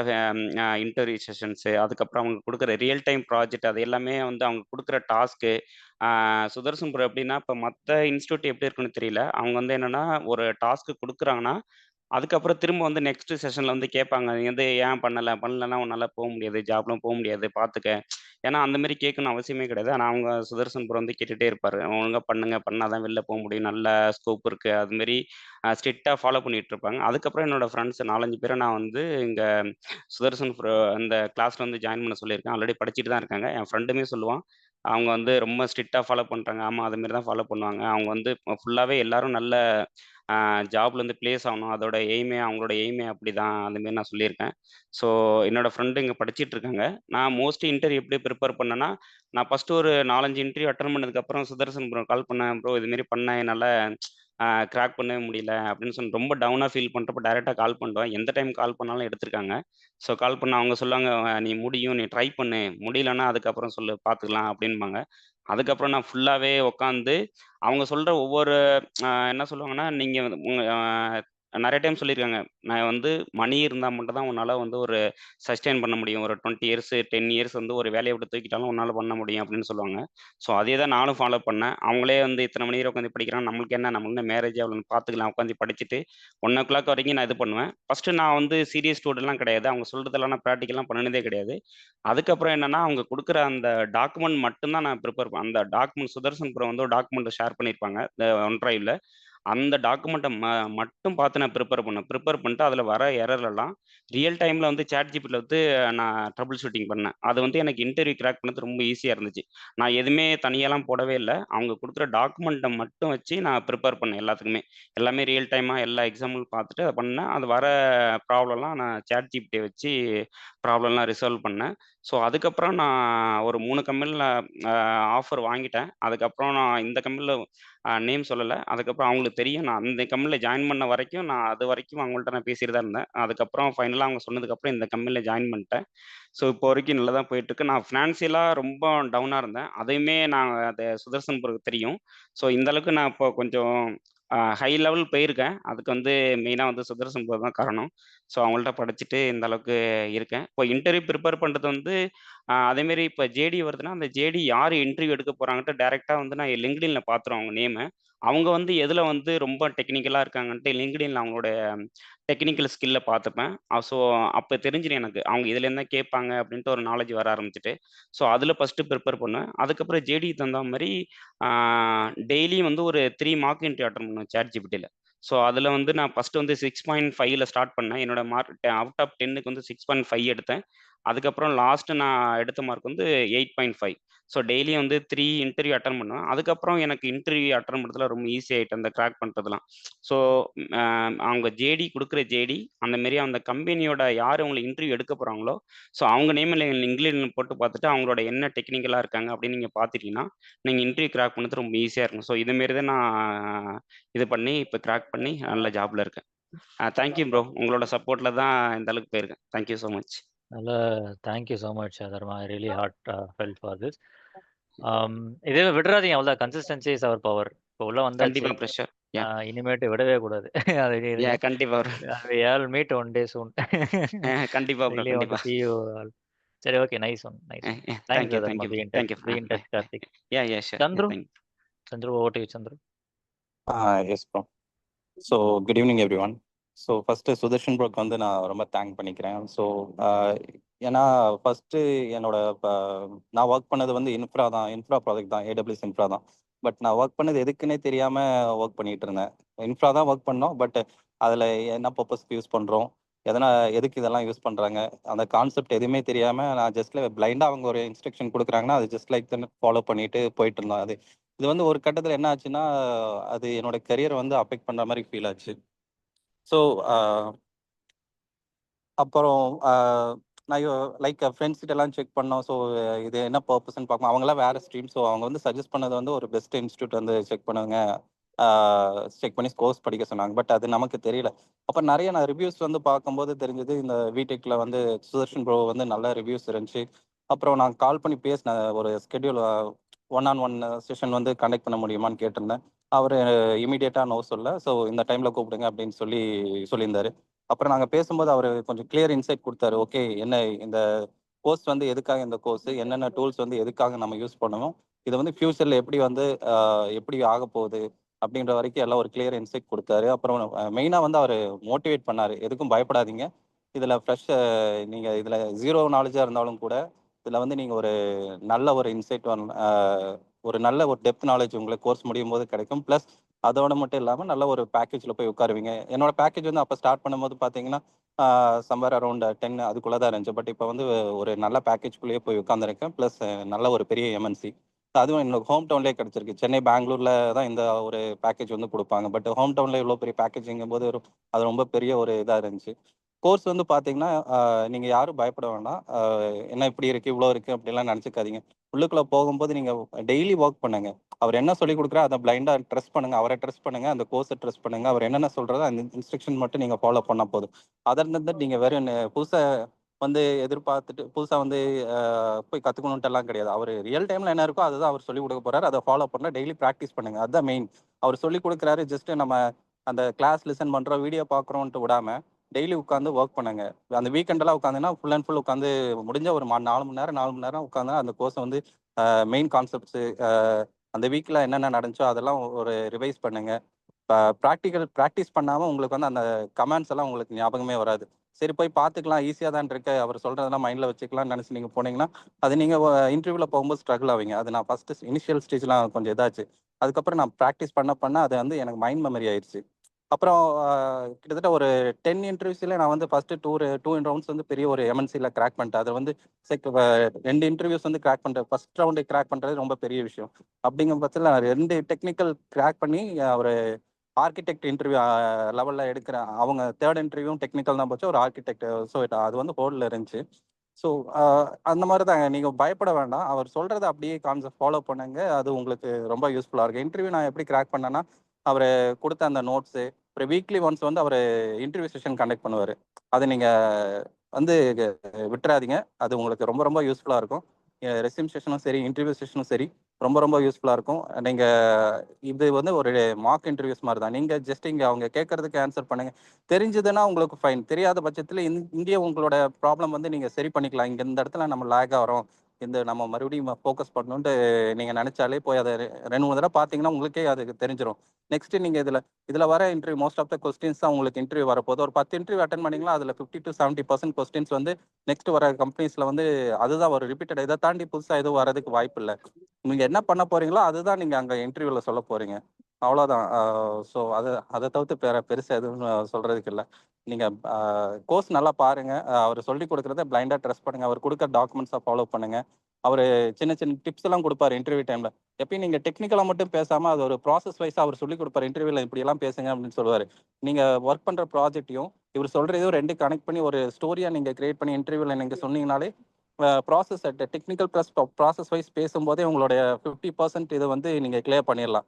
இன்டர்வியூ செஷன்ஸு, அதுக்கப்புறம் அவங்க கொடுக்குற ரியல் டைம் ப்ராஜெக்ட், அது எல்லாமே வந்து அவங்க கொடுக்குற டாஸ்க்கு. சுதர்சன் ப்ரோ எப்படின்னா, இப்போ மற்ற இன்ஸ்டியூட் எப்படி இருக்குன்னு தெரியல. அவங்க வந்து என்னன்னா ஒரு டாஸ்க்கு கொடுக்குறாங்கன்னா அதுக்கப்புறம் திரும்ப வந்து நெக்ஸ்ட் செஷன்ல வந்து கேட்பாங்க, நீ வந்து ஏன் பண்ணலன்னா உன்னால போக முடியாது, ஜாப்லாம் போக முடியாது, பார்த்துக்க. ஏன்னா அந்த மாதிரி கேட்கணும் அவசியமே கிடையாது. ஆனால் அவங்க சுதர்சன் ப்ரோ வந்து கேட்டுட்டே இருப்பாரு, ஒழுங்கா பண்ணுங்க, பண்ணாதான் வெளில போக முடியும், நல்ல ஸ்கோப் இருக்கு. அது மாதிரி ஸ்ட்ரிக்டாக ஃபாலோ பண்ணிட்டு இருப்பாங்க. அதுக்கப்புறம் என்னோட ஃப்ரெண்ட்ஸ் 4-5 பேரை நான் வந்து இங்கே சுதர்சன் ப்ரோ அந்த கிளாஸ்ல வந்து ஜாயின் பண்ண சொல்லியிருக்கேன். ஆல்ரெடி படிச்சுட்டு தான் இருக்காங்க. என் ஃப்ரெண்டுமே சொல்லுவான், அவங்க வந்து ரொம்ப ஸ்ட்ரிக்டாக ஃபாலோ பண்ணுறாங்க. ஆமாம், அதுமாரி தான் ஃபாலோ பண்ணுவாங்க. அவங்க வந்து ஃபுல்லாகவே எல்லாரும் நல்ல ஜாப்ல வந்து பிளேஸ் ஆகணும். அதோட அவங்களோட எய்மே அப்படிதான். அந்த மாதிரி நான் சொல்லியிருக்கேன். ஸோ என்னோட ஃப்ரெண்டு இங்கே படிச்சிட்டு இருக்காங்க. நான் மோஸ்ட்லி இன்டர்வியூ எப்படி ப்ரிப்பேர் பண்ணேன்னா, நான் ஃபர்ஸ்ட் ஒரு 4-5 இன்டர்வியூ அட்டன் பண்ணதுக்கப்புறம் சுதர்சன் ப்ரோ கால் பண்ணேன், ப்ரோ இதுமாரி பண்ணேன், என்னால் கிராக் பண்ணவே முடியல அப்படின்னு சொல்லி ரொம்ப டவுனாக ஃபீல் பண்ணுறப்ப டைரெக்டாக கால் பண்ணுவேன். எந்த டைம் கால் பண்ணாலும் எடுத்திருக்காங்க. ஸோ கால் பண்ண அவங்க சொல்லுவாங்க, நீ முடியும், நீ ட்ரை பண்ணு, முடியலன்னா அதுக்கப்புறம் சொல்லு, பார்த்துக்கலாம் அப்படின்பாங்க. அதுக்கப்புறம் நான் ஃபுல்லாகவே உட்காந்து அவங்க சொல்கிற ஒவ்வொரு என்ன சொல்லுவாங்கன்னா, நீங்கள் வந்து நிறைய டைம் சொல்லியிருக்காங்க, நான் வந்து மணி இருந்தால் மட்டும் தான் உன்னால் வந்து ஒரு சஸ்டெயின் பண்ண முடியும். ஒரு 20 இயர்ஸ் 10 இயர்ஸ் வந்து ஒரு வேலையை விட்டு தூக்கிட்டாலும் உன்னால் பண்ண முடியும் அப்படின்னு சொல்லுவாங்க. ஸோ அதே தான் நானும் ஃபாலோ பண்ணேன். அவங்களே வந்து இத்தனை மணி நேரம் உட்காந்து படிக்கிறாங்க, நம்மளுக்கு என்ன, நம்மளுக்கு மேரேஜ் அவ்வளோன்னு பார்த்துக்கலாம், உட்காந்து படிச்சுட்டு 1:00 வரைக்கும் நான் இது பண்ணுவேன். ஃபஸ்ட்டு நான் வந்து சீரியஸ் ஸ்டூடெண்ட்லாம் கிடையாது. அவங்க சொல்கிறதெல்லாம் நான் ப்ராக்டிக்கல்லாம் பண்ணினதே கிடையாது. அதுக்கப்புறம் என்னன்னா, அவங்க கொடுக்குற அந்த டாக்குமெண்ட் மட்டும் தான் நான் ப்ரிப்பேர் அந்த டாக்குமெண்ட் சுதர்சன் ப்ரோ வந்து ஒரு டாக்குமெண்ட் ஷேர் பண்ணியிருப்பாங்க இந்த OneDriveல. அந்த டாக்குமெண்ட்டை மட்டும் பார்த்து நான் ப்ரிப்பேர் பண்ணேன். ப்ரிப்பேர் பண்ணிட்டு அதில் வர எரர்லாம் ரியல் டைமில் வந்து ChatGPTல வந்து நான் ட்ரபிள் ஷூட்டிங் பண்ணேன். அது வந்து எனக்கு இன்டர்வியூ கிராக் பண்ணது ரொம்ப ஈஸியாக இருந்துச்சு. நான் எதுவுமே தனியாலாம் போடவே இல்லை. அவங்க கொடுக்குற டாக்குமெண்ட்டை மட்டும் வச்சு நான் ப்ரிப்பேர் பண்ணேன் எல்லாத்துக்குமே. எல்லாமே ரியல் டைமாக எல்லா எக்ஸாம்பிள் பார்த்துட்டு அதை பண்ணேன். அது வர ப்ராப்ளம்லாம் நான் ChatGPT வச்சு ப்ராப்ளம்லாம் ரிசால்வ் பண்ணேன். ஸோ அதுக்கப்புறம் நான் ஒரு 3 கம்பெனியில் ஆஃபர் வாங்கிட்டேன். அதுக்கப்புறம் நான் இந்த கம்பெனியில் நேம் சொல்லலை. அதுக்கப்புறம் அவங்களுக்கு தெரியும் நான் அந்த கம்பெனியில் ஜாயின் பண்ண வரைக்கும் நான் அது வரைக்கும் அவங்கள்ட்ட நான் பேசிட்டு தான் இருந்தேன். அதுக்கப்புறம் ஃபைனலாக அவங்க சொன்னதுக்கப்புறம் இந்த கம்பெனியில் ஜாயின் பண்ணிட்டேன். ஸோ இப்போ வரைக்கும் நல்லா தான் போயிட்டுருக்கு. நான் ஃபினான்ஷியலாக ரொம்ப டவுனாக இருந்தேன். அதையுமே நான் அது சுதர்சன் ப்ரோக்கு தெரியும். ஸோ இந்த அளவுக்கு நான் இப்போ கொஞ்சம் ஹை லெவல் போயிருக்கேன். அதுக்கு வந்து மெயினாக வந்து சுதர்சன் ப்ரோ தான் காரணம். ஸோ அவங்கள்ட்ட படிச்சுட்டு இந்த அளவுக்கு இருக்கேன். இப்போ இன்டர்வியூ ப்ரிப்பேர் பண்ணுறது வந்து அதேமாரி இப்போ ஜேடி வருதுன்னா, அந்த ஜேடி யார் இன்டர்வியூ எடுக்க போகிறாங்கன்ட்டு டேரெக்டாக வந்து நான் லிங்க்டின்ல பார்த்துருவேன் அவங்க நேமு. அவங்க வந்து எதில் வந்து ரொம்ப டெக்னிக்கலாக இருக்காங்கன்ட்டு லிங்க்டின்ல அவங்களோட டெக்னிக்கல் ஸ்கில்ல பார்த்துப்பேன். ஸோ அப்போ தெரிஞ்சிடும் எனக்கு. அவங்க இதுலேருந்து தான் கேட்பாங்க அப்படின்ட்டு ஒரு நாலேஜ் வர ஆரம்பிச்சுட்டு. ஸோ அதில் ஃபஸ்ட்டு ப்ரிப்பேர் பண்ணுவேன். அதுக்கப்புறம் ஜேடிக்கு தகுந்த மாதிரி டெய்லியும் வந்து ஒரு 3 மார்க் இன்டர்வியூ அட்டெண்ட் பண்ணுவேன் ChatGPTல. ஸோ அதில் வந்து நான் ஃபஸ்ட்டு வந்து 6.5ல ஸ்டார்ட் பண்ணேன். என்னோட மார்க் அவுட் ஆஃப் 10க்கு வந்து 6.5 எடுத்தேன். அதுக்கப்புறம் லாஸ்ட்டு நான் எடுத்த மார்க் வந்து 8.5. ஸோ டெய்லியும் வந்து 3 இன்டர்வியூ அட்டெண்ட் பண்ணுவேன். அதுக்கப்புறம் எனக்கு இன்டர்வியூ அட்டெண்ட் பண்ணுறதுல ரொம்ப ஈஸி ஆயிட்டு அந்த கிராக் பண்ணுறதுலாம். ஸோ அவங்க ஜேடி கொடுக்குற ஜேடி அந்தமாரி அந்த கம்பெனியோட யார் அவங்கள இன்டர்வியூ எடுக்க போகிறாங்களோ, ஸோ அவங்க நேமில் லிங்க்டின்ல போட்டு பார்த்துட்டு அவங்களோட என்ன டெக்னிக்கலாக இருக்காங்க அப்படின்னு நீங்கள் பார்த்துட்டீங்கன்னா, நீங்கள் இன்டர்வியூ கிராக் பண்ணது ரொம்ப ஈஸியாக இருக்கும். ஸோ இதுமாரி தான் நான் இது பண்ணி இப்போ கிராக் பண்ணி நல்ல ஜாப்ல இருக்கேன். Thank you bro. உங்களோட சப்போர்ட்டில் தான் இந்த அளவுக்கு போயிருக்கேன். Thank you so much. Thank you so much Dharma. I really heart felt for this. இதே விடுறாதீங்க, அவ்வளோ கன்சிஸ்டன்சி இஸ் அவர் பவர். இப்போ உள்ள வந்தாச்சு, கண்டிப்பாக ப்ரெஷர். இனிமேட்டு விடவே கூடாது. அது கண்டிப்பாக ப்ரோ. we all meet one day soon. கண்டிப்பாக ப்ரோ. Really want to கண்டிப்பாக. see you all. சரி, okay, nice one, nice one. Thanks thank you Dharma. Thank you Be in touch. Thank you. Be in touch, Karthik. Sure. Chandru, thank you. Chandru, over to you, Chandru. Yes bro. So good evening everyone. So first Sudarshan ப்ரோக்கு வந்து நான் ரொம்ப தேங்க் பண்ணிக்கிறேன். ஸோ ஏன்னா ஃபஸ்ட்டு என்னோட நான் ஒர்க் பண்ணது வந்து இன்ஃப்ரா ப்ராஜெக்ட் தான், AWS இன்ஃப்ரா தான். பட் நான் ஒர்க் பண்ணது எதுக்குன்னே தெரியாமல் ஒர்க் பண்ணிகிட்டு இருந்தேன். இன்ஃப்ரா தான் ஒர்க் பண்ணோம், பட் அதில் என்ன பர்பஸ்க்கு யூஸ் பண்ணுறோம், எதுக்கு இதெல்லாம் யூஸ் பண்ணுறாங்க, அந்த கான்செப்ட் எதுவுமே தெரியாமல் நான் ஜஸ்ட் பிளைண்டாக அவங்க ஒரு இன்ஸ்ட்ரக்ஷன் கொடுக்குறாங்கன்னா அது ஜஸ்ட் லைக் தான் ஃபாலோ பண்ணிட்டு போயிட்டு இருந்தோம். இது வந்து ஒரு கட்டத்தில் என்ன ஆச்சுன்னா, அது என்னோட கரியரை வந்து அஃபெக்ட் பண்ணுற மாதிரி ஃபீல் ஆச்சு. ஸோ அப்புறம் நான் லைக் ஃப்ரெண்ட்ஸ் கிட்டலாம் செக் பண்ணோம். ஸோ இது என்ன பர்பஸ்ன்னு பார்க்கணும். அவங்களாம் வேறு ஸ்ட்ரீம். ஸோ அவங்க வந்து சஜஸ்ட் பண்ணது வந்து ஒரு பெஸ்ட் இன்ஸ்டியூட் வந்து செக் பண்ணுங்க, செக் பண்ணி கோர்ஸ் படிக்க சொன்னாங்க. பட் அது நமக்கு தெரியல. அப்போ நிறைய நான் ரிவ்யூஸ் வந்து பார்க்கும்போது தெரிஞ்சது, இந்த விடெக்கில் வந்து சுதர்ஷன் ப்ரோ வந்து நல்ல ரிவ்யூஸ் இருந்துச்சு. அப்புறம் நான் கால் பண்ணி பேசினேன், ஒரு ஸ்கெடியூல் 1-on-1 செஷன் வந்து கண்டக்ட் பண்ண முடியுமான்னு கேட்டிருந்தேன். அவர் இமீடியட்டாக நோ சொல்ல. ஸோ இந்த டைமில் கூப்பிடுங்க அப்படின்னு சொல்லியிருந்தாரு. அப்புறம் நாங்கள் பேசும்போது அவர் கொஞ்சம் கிளியர் இன்சைட் கொடுத்தாரு. ஓகே, என்ன இந்த கோர்ஸ் வந்து எதுக்காக, இந்த கோர்ஸ் என்னென்ன டூல்ஸ் வந்து எதுக்காக நம்ம யூஸ் பண்ணுவோம், இது வந்து ஃபியூச்சரில் எப்படி வந்து எப்படி ஆக போகுது அப்படின்ற வரைக்கும் எல்லாம் ஒரு கிளியர் இன்சைட் கொடுத்தாரு. அப்புறம் மெயினாக வந்து அவர் மோட்டிவேட் பண்ணார், எதுக்கும் பயப்படாதீங்க, இதில் ஃப்ரெஷ் நீங்கள் இதில் ஜீரோ நாலேஜாக இருந்தாலும் கூட இதில் வந்து நீங்கள் ஒரு நல்ல ஒரு இன்சைட் ஒரு நல்ல ஒரு டெப்த் நாலேஜ் உங்களுக்கு கோர்ஸ் முடியும் போது கிடைக்கும். ப்ளஸ் அதோட மட்டும் இல்லாமல் நல்ல ஒரு பேக்கேஜில் போய் உட்காருவீங்க. என்னோட பேக்கேஜ் வந்து அப்போ ஸ்டார்ட் பண்ணும்போது பார்த்தீங்கன்னா சம்வேர் அரௌண்ட் 10 அதுக்குள்ளே தான் இருந்துச்சு. பட் இப்போ வந்து ஒரு நல்ல பேக்கேஜ்குள்ளேயே போய் உட்காந்துருக்கேன். ப்ளஸ் நல்ல ஒரு பெரிய MNC. அதுவும் என்னோட ஹோம் டவுன்லேயே கிடச்சிருக்கு. சென்னை, பெங்களூரில் தான் இந்த ஒரு பேக்கேஜ் வந்து கொடுப்பாங்க. பட் ஹோம் டவுனில் இவ்வளோ பெரிய பேக்கேஜிங்கும் போது அது ரொம்ப பெரிய ஒரு இதாக இருந்துச்சு. கோர்ஸ் வந்து பார்த்தீங்கன்னா நீங்கள் யாரும் பயப்பட வேண்டாம். என்ன இப்படி இருக்குது, இவ்வளோ இருக்குது அப்படிலாம் நினச்சிக்காதீங்க. உள்ளுக்குள்ளே போகும்போது நீங்கள் டெய்லி ஒர்க் பண்ணுங்க. அவர் என்ன சொல்லி கொடுக்குறா அதை பிளைண்டாக ட்ரஸ்ட் பண்ணுங்க. அவரை ட்ரஸ்ட் பண்ணுங்க, அந்த கோர்ஸை ட்ரஸ்ட் பண்ணுங்க. அவர் என்னென்ன சொல்கிறதோ அந்த இன்ஸ்ட்ரக்ஷன் மட்டும் நீங்கள் ஃபாலோ பண்ணால் போதும். அதர்ந்து நீங்கள் வெறும் புதுசாக வந்து எதிர்பார்த்துட்டு புதுசாக வந்து போய் கற்றுக்கணுன்ட்டுலாம் கிடையாது. அவர் ரியல் டைமில் என்ன இருக்கோ அதுதான் அவர் சொல்லிக் கொடுக்க போகிறார். அதை ஃபாலோ பண்ண டெய்லி ப்ராக்டிஸ் பண்ணுங்க. அதுதான் மெயின். அவர் சொல்லிக் கொடுக்குறாரு, ஜஸ்ட்டு நம்ம அந்த கிளாஸ் லிசன் பண்ணுறோம், வீடியோ பார்க்குறோன்ட்டு விடாமல் டெய்லி உட்காந்து ஒர்க் பண்ணுங்க. அந்த வீக்கெண்டெல்லாம் உட்காந்துன்னா ஃபுல் அண்ட் ஃபுல் உட்காந்து முடிஞ்ச ஒரு 4 மணி நேரம் உட்காந்து அந்த கோர்ஸை வந்து மெயின் கான்செப்ட்ஸு அந்த வீக்கில் என்னென்ன நடந்துச்சோ அதெல்லாம் ஒரு ரிவைஸ் பண்ணுங்க. ப்ராக்டிஸ் பண்ணாமல் உங்களுக்கு வந்து அந்த கமெண்ட்ஸ் எல்லாம் உங்களுக்கு ஞாபகமே வராது. சரி, போய் பார்த்துக்கலாம், ஈஸியாக தான் இருக்கு, அவர் சொல்கிறதெல்லாம் மைண்டில் வச்சுக்கலாம்னு நினச்சி நீங்கள் போனீங்கன்னா அது நீங்கள் இன்டர்வியூவில் போகும்போது ஸ்ட்ரகிள் ஆவீங்க. அது நான் ஃபஸ்ட்டு இனிஷியல் ஸ்டேஜ்லாம் கொஞ்சம் இதாச்சு. அதுக்கப்புறம் நான் ப்ராக்டிஸ் பண்ண அது வந்து எனக்கு மைண்ட் மெமரி ஆயிடுச்சு. அப்புறம் கிட்டத்தட்ட ஒரு 10 இன்டர்வியூஸில் நான் வந்து ஃபஸ்ட்டு டூ ரவுண்ட்ஸ் வந்து பெரிய ஒரு எம்என்சியில் கிராக் பண்ணிட்டேன். அதை வந்து 2 இன்டர்வியூஸ் வந்து கிராக் பண்ணுறேன். ஃபர்ஸ்ட் ரவுண்டு கிராக் பண்ணுறது ரொம்ப பெரிய விஷயம். அப்படிங்கிற பட்சத்தில் நான் 2 டெக்னிக்கல் கிராக் பண்ணி ஒரு ஆர்கிடெக்ட் இன்டர்வியூ லெவலில் எடுக்கிறேன். அவங்க 3rd இன்டர்வியூவும் டெக்னிக்கல் தான் போச்சு, ஒரு ஆர்கிடெக்ட். ஸோ அது வந்து ஹோல்டில் இருந்துச்சு. ஸோ அந்த மாதிரி தான், நீங்கள் பயப்பட வேண்டாம். அவர் சொல்கிறத அப்படியே கான்செப்ட் ஃபாலோ பண்ணுங்க, அது உங்களுக்கு ரொம்ப யூஸ்ஃபுல்லாக இருக்கும். இன்டர்வியூ நான் எப்படி கிராக் பண்ணேன்னா, அவர் கொடுத்த அந்த நோட்ஸு, அப்புறம் வீக்லி ஒன்ஸ் வந்து அவர் இன்டர்வியூ செஷன் கண்டக்ட் பண்ணுவார். அதை நீங்கள் வந்து விட்டுறாதீங்க, அது உங்களுக்கு ரொம்ப ரொம்ப யூஸ்ஃபுல்லாக இருக்கும். ரெஸ்யூம் செஷனும் சரி, இன்டர்வியூ செஷனும் சரி, ரொம்ப ரொம்ப யூஸ்ஃபுல்லாக இருக்கும். நீங்கள் இது வந்து ஒரு மார்க் இன்டர்வியூஸ் மாதிரி தான். நீங்கள் ஜஸ்ட் இங்கே அவங்க கேட்கறதுக்கு ஆன்சர் பண்ணுங்கள். தெரிஞ்சதுன்னா உங்களுக்கு ஃபைன், தெரியாத பட்சத்தில் இங்கேயே உங்களோட ப்ராப்ளம் வந்து நீங்கள் சரி பண்ணிக்கலாம். இங்கே இந்த இடத்துல நம்ம லேக் ஆகிறோம், இந்த நம்ம மறுபடியும் ஃபோக்கஸ் பண்ணணுன்ட்டு நீங்கள் நினச்சாலே போய் அதை 2-3 தடவை பார்த்தீங்கன்னா உங்களுக்கே அதுக்கு தெரிஞ்சிடும். நெக்ஸ்ட் நீங்கள் இதில் வர interview most of the questions தான் உங்களுக்கு இன்டர்வியூ வரப்போகுது. ஒரு 10 இன்டர்வியூ அட்டன் பண்ணிங்களா, அதில் 50 to 70% கொஸ்டின்ஸ் வந்து நெக்ஸ்ட் வர கம்பெனிஸில் வந்து அதுதான் ஒரு ரிப்பீட்டட். இதை தாண்டி புதுசாக எதுவும் வரதுக்கு வாய்ப்பு இல்லை. நீங்கள் என்ன பண்ண போகிறீங்களோ அதுதான் நீங்கள் அங்கே இன்டர்வியூவில் சொல்ல போகிறீங்க, அவ்வளோதான். ஸோ அதை தவிர்த்து பெருசாக எதுவும் சொல்கிறதுக்கு இல்லை. நீங்கள் கோர்ஸ் நல்லா பாருங்கள், அவர் சொல்லி கொடுக்குறத பிளைண்டாக ட்ரஸ்ட் பண்ணுங்கள், அவர் கொடுக்குற டாக்குமெண்ட்ஸை ஃபாலோ பண்ணுங்கள். அவர் சின்ன சின்ன டிப்ஸ் எல்லாம் கொடுப்பாரு இன்டர்வியூ டைமில். எப்பயும் நீங்கள் டெக்னிக்கலாக மட்டும் பேசாமல் அது ஒரு ப்ராசஸ் வைஸாக அவர் சொல்லி கொடுப்பாரு. இன்டர்வியூவில் இப்படியெல்லாம் பேசுங்க அப்படின்னு சொல்லுவார். நீங்கள் ஒர்க் பண்ணுற ப்ராஜெக்ட்டையும் இவர் சொல்கிறதையும் 2 கனெக்ட் பண்ணி ஒரு ஸ்டோரியாக நீங்கள் கிரியேட் பண்ணி இன்டர்வியூவில் நீங்கள் சொன்னீங்கனாலே process technical plus process wise பேசும்போதே உங்களுடைய 50% இதை வந்து நீங்கள் கிளியர் பண்ணிடலாம்.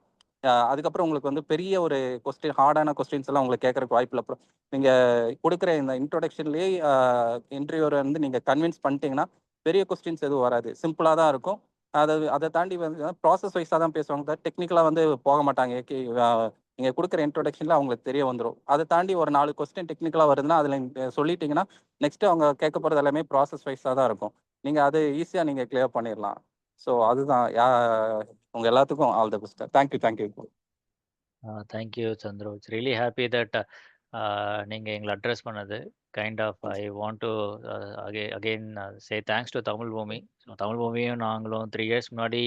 அதுக்கப்புறம் உங்களுக்கு வந்து பெரிய ஒரு ஹார்டான கொஸ்டின்ஸ் எல்லாம் உங்களுக்கு கேட்கறதுக்கு வாய்ப்பு இல்லை. நீங்கள் கொடுக்குற இந்த இன்ட்ரோடக்ஷன்லேயே இன்டர்வியூரை வந்து நீங்கள் கன்வின்ஸ் பண்ணிட்டீங்கன்னா பெரிய கொஸ்டின்ஸ் எதுவும் வராது, சிம்பிளாக தான் இருக்கும். அதை தாண்டி வந்து ப்ராசஸ் வைஸாக தான் பேசுவாங்க, டெக்னிக்கலாக வந்து போக மாட்டாங்க. நீங்கள் கொடுக்குற இன்ட்ரோடக்ஷனில் அவங்களுக்கு தெரிய வந்துடும். அதை தாண்டி ஒரு 4 கொஸ்டின் டெக்னிக்கலாக வருதுன்னா அதில் சொல்லிட்டீங்கன்னா நெக்ஸ்ட்டு அவங்க கேட்க போகிறது எல்லாமே ப்ராசஸ் வைஸாக தான் இருக்கும். நீங்கள் அது ஈஸியாக நீங்கள் கிளியர் பண்ணிடலாம். ஸோ அதுதான் உங்கள் எல்லாத்துக்கும் all the best. Thank you. Thank you Chandru. It's really happy that நீங்கள் எங்களை அட்ரஸ் பண்ணது. Kind of I want to again say thanks to Tamil Bhoomi. So Tamil பூமியும் நாங்களும் 3 இயர்ஸ் முன்னாடி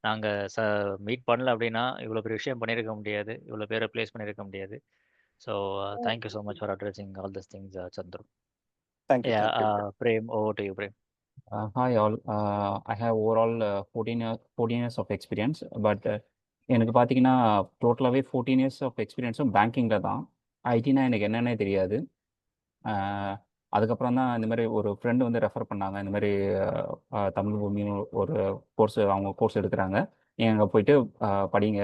நாங்கள் மீட் பண்ணல அப்படின்னா இவ்வளோ பெரிய விஷயம் பண்ணியிருக்க முடியாது, இவ்வளோ பேரை ப்ளேஸ் பண்ணியிருக்க முடியாது. So thank you so much for addressing all this things Chandru. Thank you. Prem, over to you Prem. Hi all. I have overall 14 years of experience, but எனக்கு பார்த்தீங்கன்னா டோட்டலாகவே 14 years ஆஃப் எக்ஸ்பீரியன்ஸும் பேங்கிங்கில் தான். ஐடினா எனக்கு என்னன்னே தெரியாது. அதுக்கப்புறம் தான் இந்த மாதிரி ஒரு ஃப்ரெண்டு வந்து ரெஃபர் பண்ணாங்க, இந்த மாதிரி தமிழ் பூமின்னு ஒரு அவங்க கோர்ஸ் எடுக்கிறாங்க, நீங்கள் அங்கே போயிட்டு படிங்க.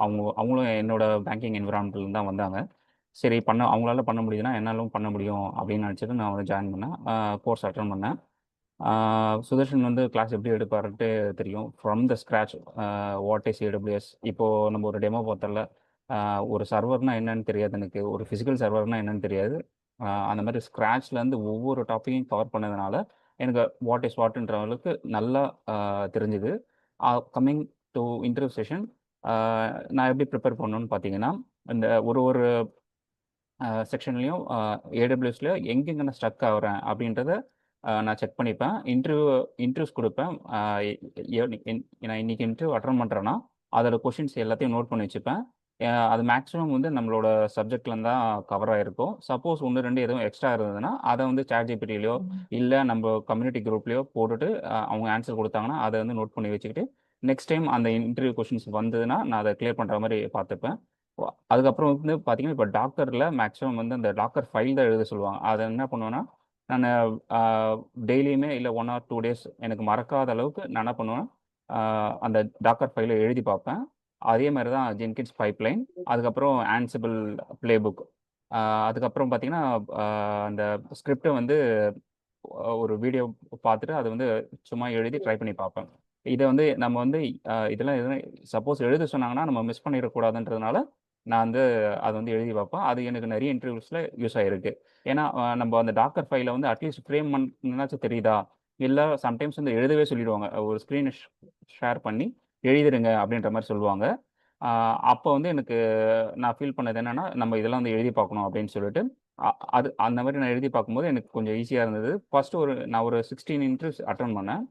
அவங்களும் என்னோட பேங்கிங் என்விரான்மெண்ட்லேருந்து தான் வந்தாங்க. சரி அவங்களால பண்ண முடியுதுன்னா என்னாலும் பண்ண முடியும் அப்படின்னு நினச்சிட்டு நான் வந்து ஜாயின் பண்ணேன், கோர்ஸ் அட்டன் பண்ணேன். சுதர்ஷன் வந்து கிளாஸ் எப்படி எடுப்பாருன்ட்டு தெரியும். From the scratch what is AWS. இப்போது நம்ம ஒரு டெமோ பார்த்தல, ஒரு சர்வர்னா என்னன்னு தெரியாது எனக்கு, ஒரு ஃபிசிக்கல் சர்வர்னா என்னன்னு தெரியாது. அந்த மாதிரி ஸ்க்ராட்ச்லேருந்து ஒவ்வொரு டாப்பிக்கையும் கவர் பண்ணதுனால எனக்கு வாட் இஸ் வாட்ன்ற அளவுக்கு நல்லா தெரிஞ்சுது. கம்மிங் டு இன்டர்வியூ செஷன், நான் எப்படி ப்ரிப்பேர் பண்ணணும்னு பார்த்தீங்கன்னா, இந்த ஒரு செக்ஷன்லேயும் ஏடபிள்யூஎஸ்லேயும் எங்கெங்கே நான் ஸ்டக் ஆகிறேன் அப்படின்றத நான் செக் பண்ணிப்பேன். இன்டர்வியூஸ் கொடுப்பேன். நான் இன்றைக்கி இன்டர்வியூ அட்டன் பண்ணுறேன்னா அதோட கொஷின்ஸ் எல்லாத்தையும் நோட் பண்ணி வச்சுப்பேன். அது மேக்ஸிமம் வந்து நம்மளோட சப்ஜெக்ட்லேருந்து தான் கவர் ஆகிருக்கும். சப்போஸ் 1-2 எதுவும் எக்ஸ்ட்ரா இருந்ததுன்னா அதை வந்து ChatGPTலையோ இல்லை நம்ம கம்யூனிட்டி குரூப்லேயோ போட்டுட்டு அவங்க ஆன்சர் கொடுத்தாங்கன்னா அதை வந்து நோட் பண்ணி வச்சுக்கிட்டு நெக்ஸ்ட் டைம் அந்த இன்டர்வியூ கொஷின்ஸ் வந்ததுன்னா நான் அதை கிளியர் பண்ணுற மாதிரி பார்த்துப்பேன். அதுக்கப்புறம் வந்து பார்த்தீங்கன்னா, இப்போ டாக்கரில் மேக்ஸிமம் வந்து அந்த டாக்கர் ஃபைல் தான் எழுத சொல்லுவாங்க. அதை என்ன பண்ணுவேன்னா, நான் டெய்லியுமே இல்லை 1 or 2 days எனக்கு மறக்காத அளவுக்கு நான் என்ன பண்ணுவேன், அந்த டாக்கர் ஃபைலை எழுதி பார்ப்பேன். அதே மாதிரி தான் ஜென்கின்ஸ் பைப்லைன், அதுக்கப்புறம் ஆன்சிபிள் ப்ளே புக், அதுக்கப்புறம் பார்த்தீங்கன்னா அந்த ஸ்கிரிப்டை வந்து ஒரு வீடியோ பார்த்துட்டு அதை வந்து சும்மா எழுதி ட்ரை பண்ணி பார்ப்பேன். இதை வந்து நம்ம வந்து இதெல்லாம் எதுவும் சப்போஸ் எழுத சொன்னாங்கன்னா நம்ம மிஸ் பண்ணிடக்கூடாதுன்றதுனால நான் வந்து அதை வந்து எழுதி பார்ப்பேன். அது எனக்கு நிறைய இன்டர்வியூஸில் யூஸ் ஆகிருக்கு. ஏன்னா நம்ம அந்த டாக்கர் ஃபைலை வந்து அட்லீஸ்ட் ஃப்ரேம் பண்ணாச்சும் தெரியுதா, இல்லை சம்டைம்ஸ் வந்து எழுதவே சொல்லிடுவாங்க, ஒரு ஸ்க்ரீனை ஷேர் பண்ணி எழுதிடுங்க அப்படின்ற மாதிரி சொல்லுவாங்க. அப்போ வந்து எனக்கு நான் ஃபீல் பண்ணது என்னென்னா, நம்ம இதெல்லாம் வந்து எழுதி பார்க்கணும் அப்படின்னு சொல்லிட்டு அது அந்த மாதிரி நான் எழுதி பார்க்கும்போது எனக்கு கொஞ்சம் ஈஸியாக இருந்தது. ஃபஸ்ட்டு நான் ஒரு 16 இன்டர்வியூஸ் அட்டன் பண்ணேன்.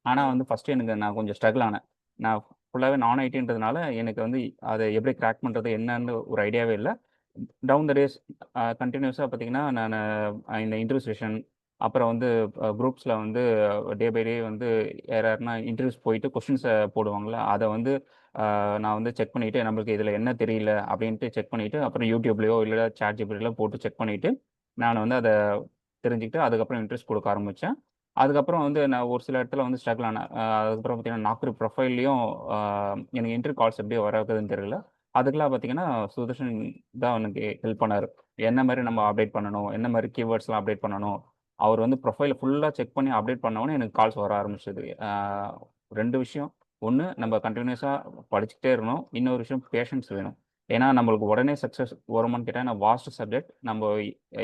ஆனால் வந்து ஃபஸ்ட்டு நான் கொஞ்சம் ஸ்ட்ரகிள் ஆனேன். நான் ஃபுல்லாகவே நான் ஐடின்றதுனால எனக்கு வந்து அதை எப்படி கிராக் பண்ணுறது என்னன்னு ஒரு ஐடியாவே இல்லை. டவுன் த டேஸ் கண்டினியூஸாக பார்த்தீங்கன்னா நான் இந்த இன்டர்வியூ செஷன் அப்புறம் வந்து குரூப்ஸில் வந்து டே பை டே வந்து யாருன்னா இன்டர்வியூஸ் போயிட்டு கொஷின்ஸை போடுவாங்களே அதை வந்து நான் வந்து செக் பண்ணிவிட்டு நம்மளுக்கு இதில் என்ன தெரியல அப்படின்ட்டு செக் பண்ணிவிட்டு அப்புறம் யூடியூப்லேயோ இல்லை சாட் ஜிபிடியில் போட்டு செக் பண்ணிவிட்டு நான் வந்து அதை தெரிஞ்சுக்கிட்டு அதுக்கப்புறம் இன்ட்ரெஸ்ட் கொடுக்க ஆரம்பித்தேன். அதுக்கப்புறம் வந்து நான் ஒரு சில இடத்துல வந்து ஸ்ட்ரகிள் ஆனேன். அதுக்கப்புறம் பார்த்தீங்கன்னா நாக்ரி ப்ரொஃபைல்லையும் எனக்கு இன்டர்வியூ கால்ஸ் எப்படி வராதுன்னு தெரியல. அதுக்கெல்லாம் பார்த்தீங்கன்னா சுதர்ஷன் தான் எனக்கு ஹெல்ப் பண்ணார். என்ன மாதிரி நம்ம அப்டேட் பண்ணணும், என்ன மாதிரி கீவேர்ட்ஸ்லாம் அப்டேட் பண்ணணும். அவர் வந்து ப்ரொஃபைலை ஃபுல்லாக செக் பண்ணி அப்டேட் பண்ணவொன்னே எனக்கு கால்ஸ் வர ஆரம்பிச்சது. 2 விஷயம். ஒன்று நம்ம கண்டினியூஸாக படிச்சுக்கிட்டே இருக்கணும். இன்னொரு விஷயம் பேஷன்ஸ் வேணும். ஏன்னா நம்மளுக்கு உடனே சக்ஸஸ் வருமான்னு கேட்டால் நான் வாஸ்ட் சப்ஜெக்ட் நம்ம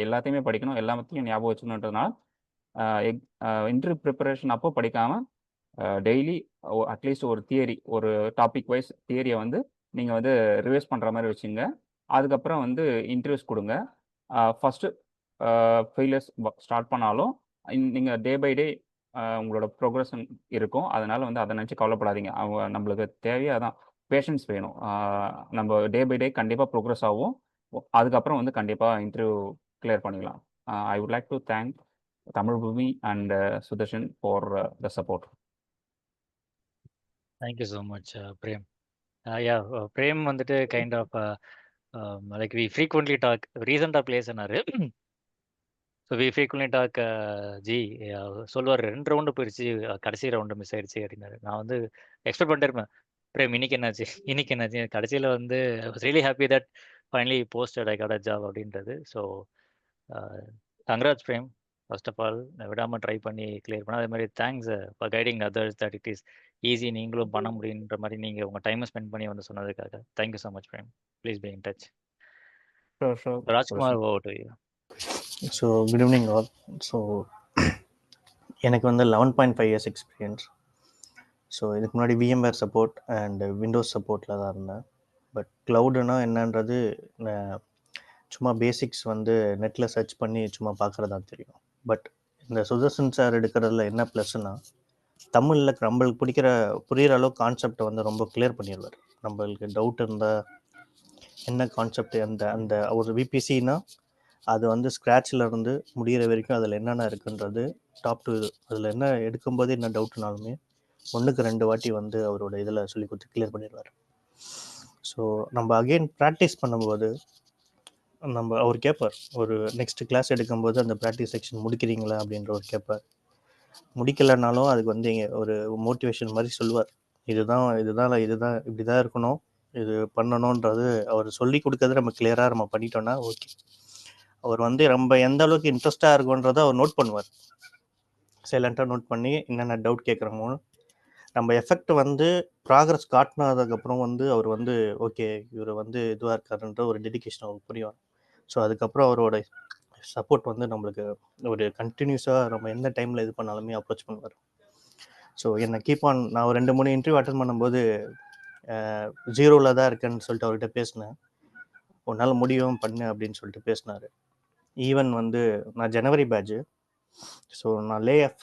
எல்லாத்தையுமே படிக்கணும், எல்லாத்தையும் ஞாபகம் வச்சுக்கணுன்றதுனால இன்டர்வியூ ப்ரிப்பரேஷன் அப்போ படிக்காமல் டெய்லி அட்லீஸ்ட் ஒரு தியரி ஒரு டாபிக் வைஸ் தியரியை வந்து நீங்கள் வந்து ரிவைஸ் பண்ணுற மாதிரி வச்சுங்க. அதுக்கப்புறம் வந்து இன்டர்வியூஸ் கொடுங்க. ஃபஸ்ட்டு ஃபெயிலியர்ஸ் ஸ்டார்ட் பண்ணாலும் நீங்கள் டே பை டே உங்களோட ப்ரோக்ரஷன் இருக்கும். அதனால் வந்து அதை நினச்சி கவலைப்படாதீங்க. நம்மளுக்கு தேவையே அதான் பேஷன்ஸ் வேணும். நம்ம டே பை டே கண்டிப்பாக ப்ரோக்ரஸ் ஆகும். அதுக்கப்புறம் வந்து கண்டிப்பாக இன்டர்வியூ கிளியர் பண்ணிடலாம். I would like to thank Tamil Bhoomi and Sudarshan for the support. Thank you so much Prem. Yeah Prem வந்துட்டு kind of like we frequently talk ரீசெண்டாக பிளேஸ் ஆனாரு. So we frequently talk ji சொல்லுவார் 2 ரவுண்டு போயிடுச்சு, கடைசி ரவுண்டு மிஸ் ஆயிடுச்சு அப்படின்னாரு. நான் வந்து எக்ஸ்பெக்ட் பண்ணிட்டு இருப்பேன், பிரேம் இன்னைக்கு என்னாச்சு இன்னைக்கு என்னாச்சு. கடைசியில் வந்து I was really happy that finally posted I got a job அப்படின்றது. So congrats Prem. First of all விடாமல் ட்ரை பண்ணி கிளியர் பண்ண. அதே மாதிரி thanks for guiding others that it is easy, நீங்களும் பண்ண முடியுன்ற மாதிரி நீங்கள் உங்கள் டைமை ஸ்பெண்ட் பண்ணி வந்து சொன்னதுக்காக thank you so much Prem. Please be in touch. Rajkumar, over to you. So good evening all. So எனக்கு வந்து 11.5 இயர்ஸ் எக்ஸ்பீரியன்ஸ். ஸோ இதுக்கு முன்னாடி விஎம்வேர் சப்போர்ட் அண்ட் விண்டோஸ் சப்போர்ட்டில் தான் இருந்தேன். பட் க்ளவுடுனா என்னன்றது சும்மா பேசிக்ஸ் வந்து நெட்டில் சர்ச் பண்ணி சும்மா பார்க்குறதா தெரியும். பட் இந்த சுதர்ஷன் சார் எடுக்கிறதுல என்ன ப்ளஸ்னா தமிழில் நம்மளுக்கு புரிகிற அளவுக்கு கான்செப்டை வந்து ரொம்ப கிளியர் பண்ணிடுவார். நம்மளுக்கு டவுட் இருந்தால் என்ன கான்செப்ட் அந்த ஒரு விபிசின்னா அது வந்து ஸ்க்ராட்சில் இருந்து முடிகிற வரைக்கும் அதில் என்னென்ன இருக்குன்றது டாப் டு இது. அதில் என்ன எடுக்கும்போது என்ன டவுட்னாலுமே 1க்கு 2 வாட்டி வந்து அவரோட இதில் சொல்லி கொடுத்து கிளியர் பண்ணிடுவார். ஸோ நம்ம அகெயின் ப்ராக்டிஸ் பண்ணும்போது அவர் கேட்பார், ஒரு நெக்ஸ்ட் கிளாஸ் எடுக்கும்போது அந்த ப்ராக்டிஸ் செக்ஷன் முடிக்கிறீங்களா அப்படின்ற ஒரு கேட்பார். முடிக்கலைனாலும் அதுக்கு வந்து ஒரு மோட்டிவேஷன் மாதிரி சொல்லுவார். இதுதான் இப்படி தான் இருக்கணும், இது பண்ணணுன்றது அவர் சொல்லி கொடுக்கறது நம்ம கிளியராக நம்ம பண்ணிட்டோன்னா ஓகே. அவர் வந்து நம்ம எந்த அளவுக்கு இன்ட்ரெஸ்டாக இருக்குன்றதை அவர் நோட் பண்ணுவார். சைலண்ட்டாக நோட் பண்ணி என்னென்ன டவுட் கேட்குறோமோ நம்ம எஃபெக்ட் வந்து ப்ராக்ரஸ் காட்டினதுக்கப்புறம் வந்து அவர் வந்து ஓகே இவர் வந்து இதுவாக இருக்காருன்ற ஒரு டெடிக்கேஷன் அவருக்கு புரியும். ஸோ அதுக்கப்புறம் அவரோட சப்போர்ட் வந்து நம்மளுக்கு ஒரு கண்டினியூஸாக நம்ம எந்த டைமில் இது பண்ணாலுமே அப்ரோச் பண்ணுவார். ஸோ என்னை கீப் ஆன், நான் ஒரு 2-3 இன்டர்வியூ அட்டன் பண்ணும்போது 0ல் தான் இருக்கேன்னு சொல்லிட்டு அவர்கிட்ட பேசினேன். உன்னால் முடியும் பண்ணு அப்படின்னு சொல்லிட்டு பேசினார். ஈவன் வந்து நான் ஜனவரி பேட்சு, ஸோ நான் லே ஆஃப்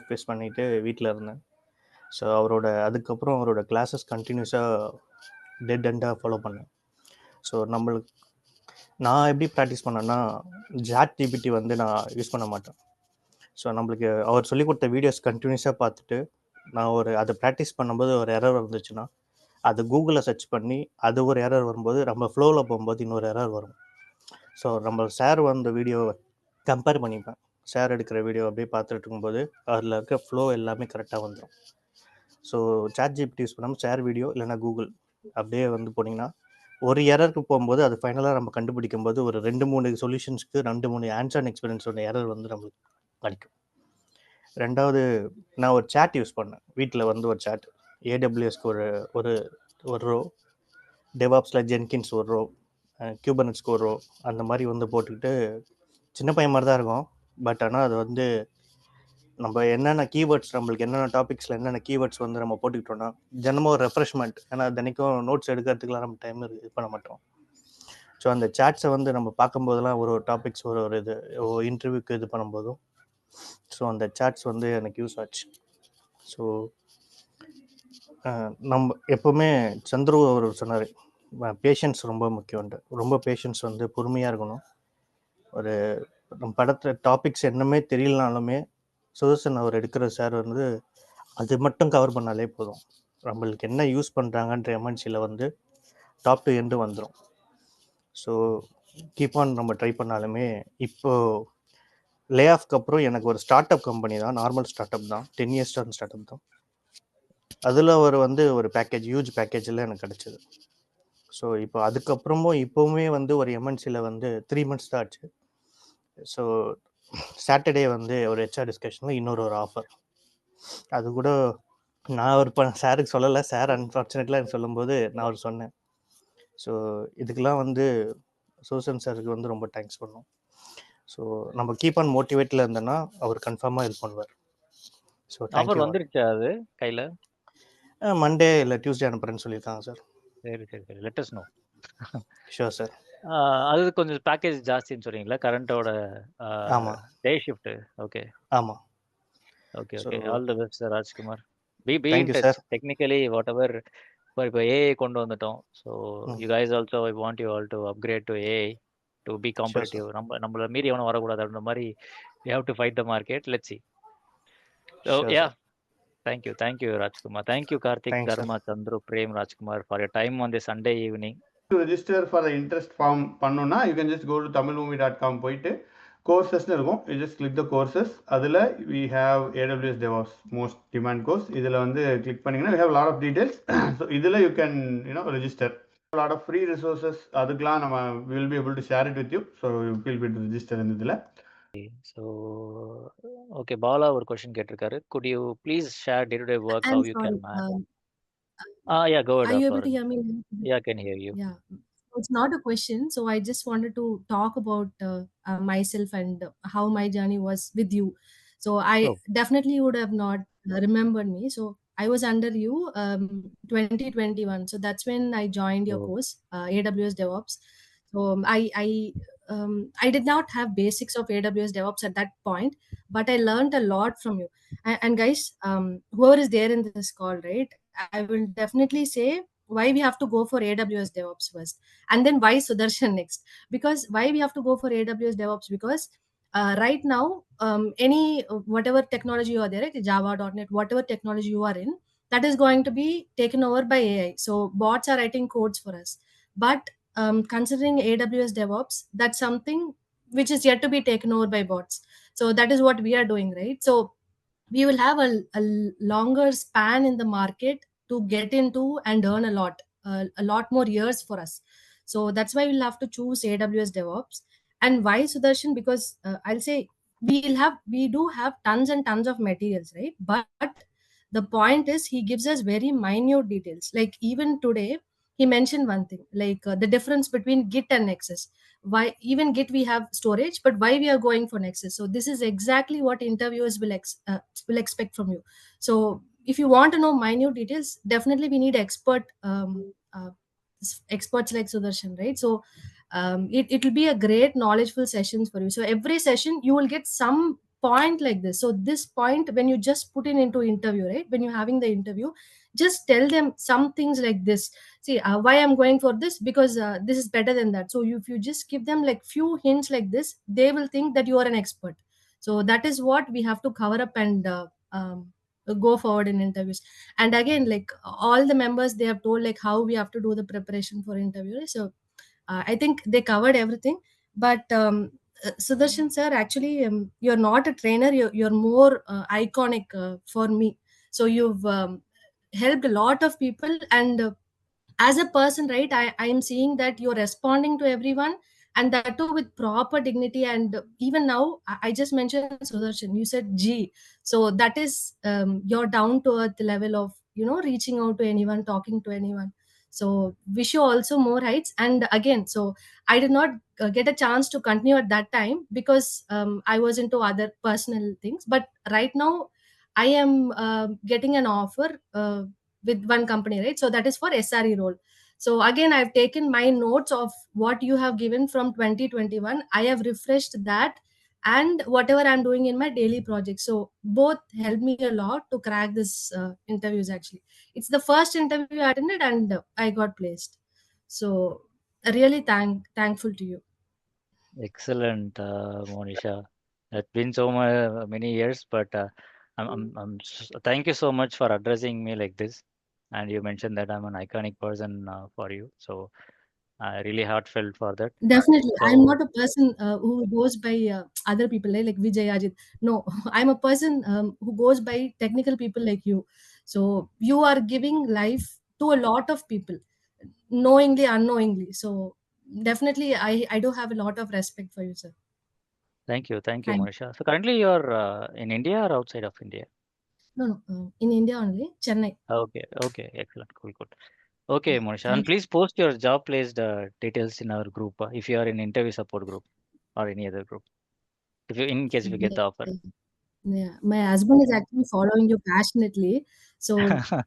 ஃபேஸ் பண்ணிவிட்டு வீட்டில் இருந்தேன். ஸோ அதுக்கப்புறம் அவரோட கிளாஸஸ் கண்டினியூஸாக டெட் அண்டாக ஃபாலோ பண்ணேன். ஸோ நான் எப்படி ப்ராக்டிஸ் பண்ணேன்னா சாட் ஜிபிடி வந்து நான் யூஸ் பண்ண மாட்டேன். ஸோ நம்மளுக்கு அவர் சொல்லிக் கொடுத்த வீடியோஸ் கண்டினியூஸாக பார்த்துட்டு நான் அதை ப்ராக்டிஸ் பண்ணும்போது ஒரு எரர் வந்துச்சுன்னா அது கூகுளில் சர்ச் பண்ணி அது ஒரு எரர் வரும்போது நம்ம ஃப்ளோவில் போகும்போது இன்னொரு எரர் வரும். ஸோ நம்ம சார் வந்த வீடியோவை கம்பேர் பண்ணிப்பேன். சார் எடுக்கிற வீடியோ அப்படியே பார்த்துட்டு இருக்கும்போது அதில் இருக்க ஃப்ளோ எல்லாமே கரெக்டாக வந்துடும். ஸோ சாட் ஜிபிடி யூஸ் பண்ணாமல் சார் வீடியோ இல்லைனா கூகுள் அப்படியே வந்து போனீங்கன்னா ஒரு எரருக்கு போகும்போது அது ஃபைனலாக நம்ம கண்டுபிடிக்கும் போது ஒரு 2-3 சொல்யூஷன்ஸ்க்கு 2-3 ஆன்சர் எக்ஸ்பீரியன்ஸோட எரர் வந்து நம்மளுக்கு கிடைக்கும். ரெண்டாவது, நான் ஒரு சேட் யூஸ் பண்ணேன் வீட்டில் வந்து ஒரு சேட். ஏடபிள்யூஎஸ்க்கு ஒரு ரோ, டெவாப்ஸில் ஜென்கின்ஸ் ஒரு ரோ, கியூபர்னெட்ஸ்க்கு ஒரு ரோ, அந்த மாதிரி வந்து போட்டுக்கிட்டு சின்ன பையன் மாதிரி தான் இருக்கும். பட் ஆனால் அது வந்து நம்ம என்னென்ன கீவேர்ட்ஸ், நம்மளுக்கு என்னென்ன டாபிக்ஸில் என்னென்ன கீவேர்ட்ஸ் வந்து நம்ம போட்டுக்கிட்டோன்னா தினமும் ஒரு ரெஃப்ரெஷ்மெண்ட். ஏன்னா தினைக்கும் நோட்ஸ் எடுக்கிறதுக்குலாம் நம்ம டைம் இது பண்ண மாட்டோம். ஸோ அந்த சேட்ஸை வந்து நம்ம பார்க்கும்போதெல்லாம் ஒரு டாபிக்ஸ் ஒரு இது இன்டர்வியூக்கு இது பண்ணும்போதும் ஸோ அந்த சேட்ஸ் வந்து எனக்கு யூஸ் ஆச்சு. ஸோ நம்ம எப்போவுமே சந்துரு அவர் சொன்னார், பேஷன்ஸ் ரொம்ப முக்கியம்ன்ட்டு. ரொம்ப பேஷன்ஸ் வந்து பொறுமையாக இருக்கணும். ஒரு நம்ம படத்தில் டாபிக்ஸ் என்னமே தெரியலனாலுமே சுதர்சன் அவர் எடுக்கிற சார் வந்து அது மட்டும் கவர் பண்ணாலே போதும். நம்மளுக்கு என்ன யூஸ் பண்ணுறாங்கன்ற எம்என்சியில் வந்து டாப் டு எண்டு வந்துடும். ஸோ கீப் ஆன் நம்ம ட்ரை பண்ணாலுமே இப்போது லே ஆஃப்க்கு அப்புறம் எனக்கு ஒரு ஸ்டார்ட் அப் கம்பெனி தான், நார்மல் ஸ்டார்ட் அப் தான், 10 இயர்ஸ் ஸ்டார்ட் அப் தான். அதில் அவர் வந்து ஒரு பேக்கேஜ், ஹியூஜ் பேக்கேஜில் எனக்கு கிடச்சிது. ஸோ இப்போ அதுக்கப்புறமும் இப்போவுமே வந்து ஒரு எம்என்சியில் வந்து 3 months தான் ஆச்சு. ஸோ சாட்டர்டே வந்து ஒரு ஹெச்ஆர் டிஸ்கஷனில் இன்னொரு ஆஃபர். அது கூட நான் ஒரு சாருக்கு சொல்லலை, சார் அன்ஃபார்ச்சுனேட்லாம் எனக்கு சொல்லும்போது நான் அவர் சொன்னேன். ஸோ இதுக்கெல்லாம் வந்து சூசன் சாருக்கு வந்து ரொம்ப தேங்க்ஸ் பண்ணோம். ஸோ நம்ம கீப் ஆன் மோட்டிவேட்டில் இருந்தோன்னா அவர் கன்ஃபார்மாக இது பண்ணுவார். So offer thank you. வந்துருச்சா அது கையில்? மண்டே இல்லை டியூஸ்டே அனுப்புறேன்னு சொல்லியிருக்காங்க சார். சரி let us know. Sure sir. அது கொஞ்சம் பேக்கேஜ் ஜாஸ்தின்னு சொல்றீங்களா கரண்ட்டோட? ஆமாம் டே ஷிஃப்ட். ஓகே ஆமாம். Okay so okay all the best sir Rajkumar. Be in thank you touch. Sir. Technically whatever இப்போ ஏஐ கொண்டு வந்துட்டோம். So hmm you guys also I want you all to upgrade to AI to be sure sir. Competitive. நம்மள மீறி எவனும் வரக்கூடாது அப்படின்ற மாதிரி we have to fight the market. Let's see. So sure yeah, sir. thank you Rajkumar. Thank you Karthik, thanks sir. Dharma, Chandru, Prem, Rajkumar for your time on this Sunday evening. To register for the interest form பண்ணனும்னா you can just go to tamilmovie.com போயிட்டு courses இருக்கும். You just click the courses. அதில் we have AWS DevOps most demand course. இதில் வந்து click பண்ணீங்கன்னா we have a lot of details. So இதில் you can register. A lot of free resources. அதுக்கெல்லாம் நம்ம we will be able to share it with you. So you feel free to register in இதில். So okay, Bala ஒரு question கேட்டிருக்காரு. Could you please share day-to-day work how I'm you sorry. can manage? Yeah, go ahead. Are you able to Florin. hear me? Yeah, I can hear you. Yeah. It's not a question. So I just wanted to talk about myself and how my journey was with you. So I Oh, definitely would have not remembered me. So I was under you 2021. So that's when I joined your oh, course, AWS DevOps. So I did not have basics of AWS DevOps at that point, but I learned a lot from you. And guys, whoever is there in this call, right? I will definitely say why we have to go for AWS DevOps first, and then why Sudarshan next. Because why we have to go for AWS DevOps? Because right now, any whatever technology you are there, right, Java, .NET, whatever technology you are in, that is going to be taken over by AI. So bots are writing codes for us. But considering AWS DevOps, that's something which is yet to be taken over by bots. So that is what we are doing, right? So we will have a longer span in the market to get into and earn a lot more years for us. So that's why we'll have to choose AWS DevOps. And why Sudarshan? Because I'll say we do have tons and tons of materials, right? But the point is he gives us very minute details. Like even today, he mentioned one thing, like the difference between Git and Nexus. Why even Git we have storage, but why we are going for Nexus? So this is exactly what interviewers will expect from you. So if you want to know minute details, definitely we need experts like Sudarshan, right? So it will be a great knowledgeful sessions for you. So every session you will get some point like this. So this point, when you just put in into interview, right, when you're having the interview, just tell them some things like this. See, why I'm going for this, because this is better than that. So if you just give them like few hints like this, they will think that you are an expert. So that is what we have to cover up and go forward in interviews. And again, like all the members, they have told like how we have to do the preparation for interview. So I think they covered everything. But Sudarshan sir, actually, you're not a trainer. You're more iconic for me. So you've helped a lot of people, and as a person, right, I am seeing that you're responding to everyone, and that too with proper dignity. And even now, I just mentioned Sudarshan, you said G. So that is your down to earth level of reaching out to anyone, talking to anyone. So wish you also more heights. And again, so I did not get a chance to continue at that time because I was into other personal things. But right now I am getting an offer with one company, right? So that is for SRE role. So again, I've taken my notes of what you have given from 2021. I have refreshed that, and whatever I'm doing in my daily project. So both helped me a lot to crack this interviews. Actually, it's the first interview I attended, and I got placed. So really thankful to you. Excellent, Monisha. It's been so many years, but thank you so much for addressing me like this. And you mentioned that I'm an iconic person for you. So really heartfelt for that. Definitely, I'm So not a person who goes by other people like Vijay, Ajit. No, I'm a person who goes by technical people like you. So you are giving life to a lot of people, knowingly, unknowingly. So definitely, I do have a lot of respect for you, sir. thank you, Thank Monisha. So currently you're in India or outside of India? No, in India only, Chennai. Okay, excellent, cool. Okay, Yeah, Monisha, and thank you. please post your job placed details in our group if you are in interview support group or any other group. If you, in case if you get the offer. Yeah, my husband is actually following you passionately. So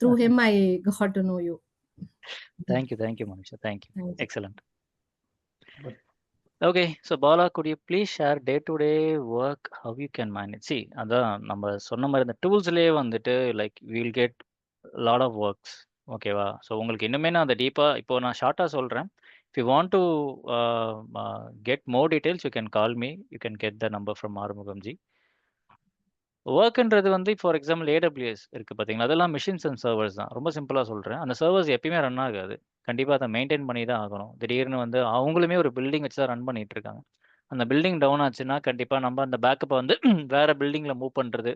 through him, I got to know you. Thank you, Monisha. Thank you. Thank you. Excellent. Okay, so Bala, could you please share day-to-day work, how you can manage? See, அதான் நம்ம சொன்ன மாதிரி இந்த டூல்ஸ்லேயே வந்துட்டு like will get lot of works ஓகேவா? ஸோ உங்களுக்கு இன்னுமே நான் அந்த டீப்பாக இப்போ நான் ஷார்ட்டாக சொல்கிறேன். If you want to get more details you can call me, you can get the number from ஆறுமுகம்ஜி. ஒர்க்ன்றது வந்து ஃபார் எக்ஸாம்பிள் ஏடபிள்யூஎஸ் இருக்குது பார்த்தீங்களா, அதெல்லாம் மிஷின்ஸ் அண்ட் சர்வர்ஸ் தான். ரொம்ப சிம்பிளாக சொல்கிறேன். அந்த சர்வர்ஸ் எப்பயுமே ரன் ஆகாது. கண்டிப்பாக அதை மெயின்டைன் பண்ணி தான் ஆகணும். திடீர்னு வந்து அவங்களுமே ஒரு பில்டிங் வச்சு தான் ரன் பண்ணிட்டு இருக்காங்க. அந்த பில்டிங் டவுன் ஆச்சுன்னா கண்டிப்பாக நம்ம அந்த பேக்கப்பை வந்து வேற பில்டிங்கில் மூவ் பண்ணுறது.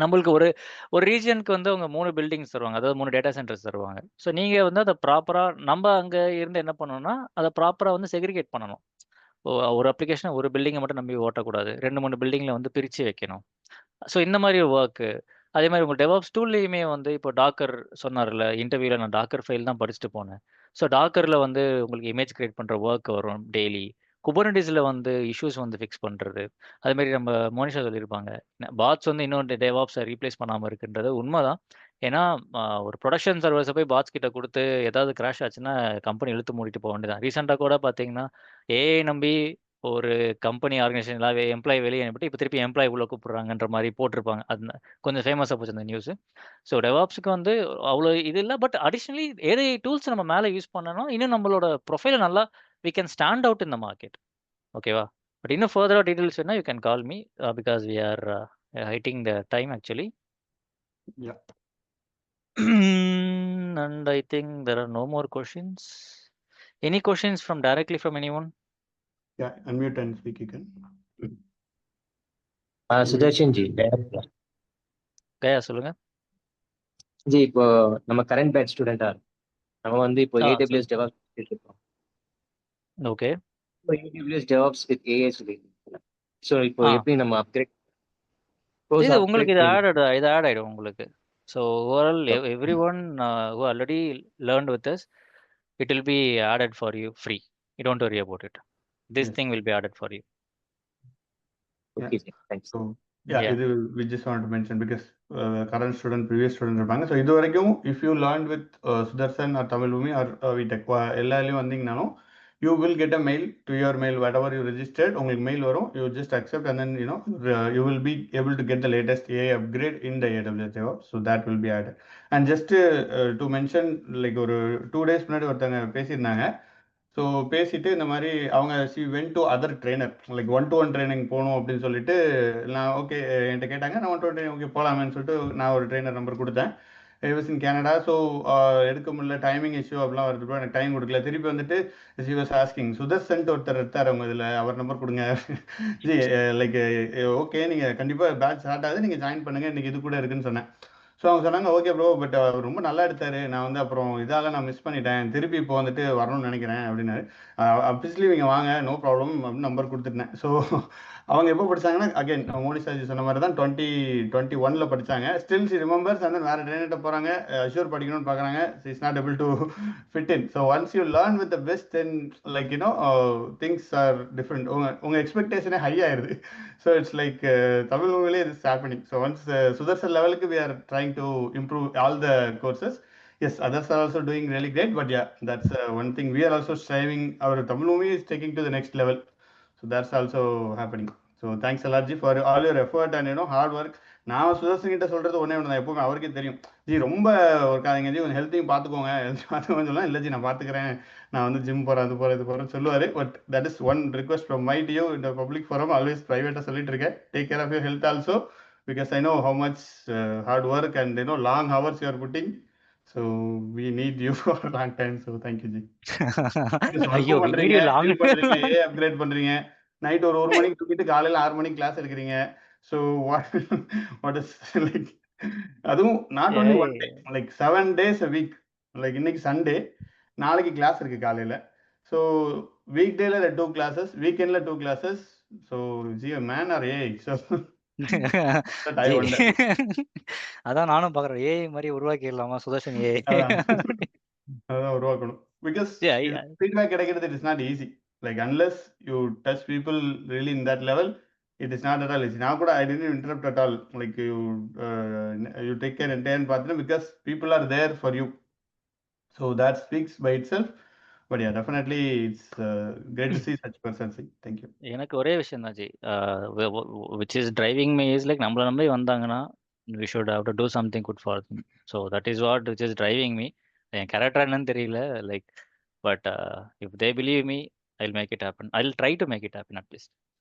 நம்மளுக்கு ஒரு ஒரு ரீஜியனுக்கு வந்து அவங்க 3 பில்டிங்ஸ் தருவாங்க. அதாவது 3 டேட்டா சென்டர்ஸ் தருவாங்க. ஸோ நீங்கள் வந்து அதை ப்ராப்பராக நம்ம அங்கே இருந்து என்ன பண்ணணும்னா அதை ப்ராப்பராக வந்து செக்ரிகேட் பண்ணணும். ஒரு அப்ளிகேஷனை ஒரு பில்டிங்கை மட்டும் நம்பி ஓட்டக்கூடாது. 2, 3 பில்டிங்கில் வந்து பிரித்து வைக்கணும். ஸோ இந்த மாதிரி ஒர்க்கு. அதே மாதிரி உங்கள் டெவாப்ஸ் டூல்லையுமே வந்து இப்போ டாக்கர் சொன்னார்ல, இன்டர்வியூவில் நான் டாக்கர் ஃபைல் தான் படிச்சுட்டு போனேன். ஸோ டாக்கரில் வந்து உங்களுக்கு இமேஜ் கிரியேட் பண்ணுற ஒர்க் வரும் டெய்லி. குபர்னடிஸில் வந்து இஷ்யூஸ் வந்து ஃபிக்ஸ் பண்ணுறது. அதேமாரி நம்ம மோனிஷா சொல்லியிருப்பாங்க, பாட்ஸ் வந்து இன்னொரு டெவாப்ஸை ரீப்ளேஸ் பண்ணாமல் இருக்குன்றது உண்மைதான். ஏன்னா ஒரு ப்ரொடக்ஷன் சர்வர்ஸை போய் பாட்ஸ் கிட்ட கொடுத்து ஏதாவது கிராஷ் ஆச்சுன்னா கம்பெனி இழுத்து மூடிட்டு போக வேண்டியதான். ரீசெண்டாக கூட பார்த்தீங்கன்னா ஏஐ நம்பி ஒரு கம்பெனி ஆர்கனைசேஷன்ல எம்ப்ளாயி வெளியே அனுப்பிட்டு இப்போ திருப்பி எம்ப்ளாயி உள்ள கூப்பிடுறாங்கன்ற மாதிரி போட்டிருப்பாங்க. அது கொஞ்சம் ஃபேமஸாக போச்சு அந்த நியூஸ். ஸோ டெவாப்ஸுக்கு வந்து அவ்வளோ இது இல்லை. பட் அடிஷ்னலி ஏஐ டூல்ஸ் நம்ம மேலே யூஸ் பண்ணணும். இன்னும் நம்மளோட ப்ரொஃபைலை நல்லா we can stand out in the market. ஓகேவா? பட் இன்னும் ஃபர்தராக டீட்டெயில்ஸ் வேணா you can call me because we are hitting the time actually. And I think there are no more questions. Any questions directly from anyone? Yeah, unmute and speak you can. Sudarshan ji, கயா சொல்லுங்க. ஜி இப்போ நம்ம கரண்ட் பேட்ச் ஸ்டூடெண்டா நம்ம வந்து இப்போ ஏடபிள்யூஎஸ் டெவாப்ஸ் இருக்கோம். ஓகே. இப்போ ஏடபிள்யூஎஸ் டெவாப்ஸ் வித் ஏஐ சொல்லிருக்கீங்க. ஸோ இப்போ எப்படி நம்ம அப்கிரேட் இது உங்களுக்கு இது ஆட் ஆயிடும் உங்களுக்கு. So overall every one who already learned with us, it will be added for you free. You don't worry about it. This thing will be added for you. Okay, thanks. So இது we just want to mention because current student, previous student இருப்பாங்க. ஸோ இது வரைக்கும் if you learned with Sudarshan or Tamil Bhumi or VTech எல்லாரையும் வந்தீங்கனாலும் you will get a mail to your mail, whatever you registered, உங்களுக்கு mail வரும். You just accept and then you will be able to get the latest AI upgrade in the AWS DevOps. So that will be added. And just to mention, like ஒரு 2 days முன்னாடி ஒருத்தங்க பேசியிருந்தாங்க. ஸோ பேசிட்டு இந்த மாதிரி அவங்க C went to other trainer, like 1-to-1 training போகணும் அப்படின்னு சொல்லிட்டு நான் ஓகே என்கிட்ட கேட்டாங்க. நான் 1-to-1 ட்ரைனிங் ஓகே போகலாமேன்னு சொல்லிட்டு நான் ஒரு ட்ரெயினர் நம்பர் கொடுத்தேன். இன் கேனடா. ஸோ எடுக்க முடியல, டைமிங் இஷ்யூ அப்படிலாம் வருது, எனக்கு டைம் கொடுக்கல. திருப்பி வந்துட்டு ஷி வாஸ் ஆஸ்கிங் சுதர்ஷன் ஒருத்தர் எடுத்தார் அவங்க இதில், அவர் நம்பர் கொடுங்க. ஜி லைக் ஓகே நீங்கள் கண்டிப்பாக பேட்ச் ஸ்டார்ட் ஆகுது, நீங்கள் ஜாயின் பண்ணுங்கள், இன்றைக்கி இது கூட இருக்குன்னு சொன்னேன். ஸோ அவங்க சொன்னாங்க ஓகே ப்ரோ, பட் அவர் ரொம்ப நல்லா எடுத்தார், நான் வந்து அப்புறம் இதால் நான் மிஸ் பண்ணிட்டேன், திருப்பி இப்போ வந்துட்டு வரணும்னு நினைக்கிறேன் அப்படின்னாரு. அப்வியஸ்லி நீங்கள் வாங்க, நோ ப்ராப்ளம் அப்படின்னு நம்பர் கொடுத்துட்டேன். ஸோ அவங்க எப்போ படித்தாங்கன்னா அகைன் மோனிஷாஜி சொன்ன மாதிரி தான் 2021 படித்தாங்க. Still she remembers. அந்த வேறு ட்ரெயினிட்ட போகிறாங்க, அஷ்யூர் படிக்கணும்னு பார்க்குறாங்க, is not able to fit in. So once you learn with the best then like things are different. உங்கள் எக்ஸ்பெக்டேஷனே ஹை ஆயிடுது. ஸோ இட்ஸ் லைக் தமிழ் மூவிலே it's happening. So once Sudarshan லெவலுக்கு we are trying to improve all the courses. Yes, others are also doing really great, but yeah, that's one thing we are also striving. Our Tamil movie is taking to the next level, so that's also happening. So thanks a lot G for all your effort and hard work. நான் சுதர்சன் கிட்ட சொல்றது ஒன்றே ஒன்று தான் எப்பவுமே, அவருக்கே தெரியும் ஜி ரொம்ப ஒர்க் ஆகுங்க ஜி, கொஞ்சம் ஹெல்த்தையும் பார்த்துக்கோங்க, ஹெல்த் பார்த்துக்கோங்க சொல்லலாம். இல்லை ஜி நான் பார்த்துக்கிறேன், நான் வந்து ஜிம் போகிறேன், அது போகிறேன், இது போகிறேன்னு சொல்லுவார். But that is one request from my to you இந்த பப்ளிக் ஃபாரம், ஆல்வேஸ் ப்ரைவேட்டாக சொல்லிட்டு இருக்கேன், take care of your health also, because I know how much hard work and long hours you are putting. So we need you for long time. So thank you ji. ஐயோ we need பண்றீங்க, you long. gym பண்றீங்க, ஏ அப்கிரேட் பண்றீங்க, நைட் ஒரு 1 மணிக்கு தூக்கிட்டு காலையில 6 மணிக்கு கிளாஸ் எடுக்கிறீங்க. ஸோ வாட் இஸ் லைக், அதுவும் not only one day, like 7 days a week. Like இன்னைக்கு சண்டே, நாளைக்கு கிளாஸ் இருக்கு காலையில. ஸோ வீக் டேல 2 classes, வீக்கெண்ட்ல 2 classes. ஸோ ஜி மேன் ஆர் ஏஐ. ஸோ ஐ ஜி ஒண்டர். அதான் நானும் பாக்குறேன், ஏஐ மாதிரி உருவாக்கிடலாமா சுதர்ஷன் ஏஐ? அதான் உருவாக்கணும். பிகாஸ் ஜி ஃபீட்பேக் கிடைக்கிறது it is not easy. Like unless you touch people really in that level, it is not at all easy. நான் கூட I tend interrupt at all. Like you take care entire பார்த்தீங்கன்னா because people are there for you. So that speaks by itself. But yeah definitely it's great to see such persons. Thank you. எனக்கு ஒரே விஷயம் தான் ji, which is driving me is like நம்மள நம்பி வந்தாங்கன்னா we should have to do something good for them. So that is what which is driving me. N character என்னன்னு தெரியல, like but if they believe me, I'll make it happen. I'll try to make it happen at least.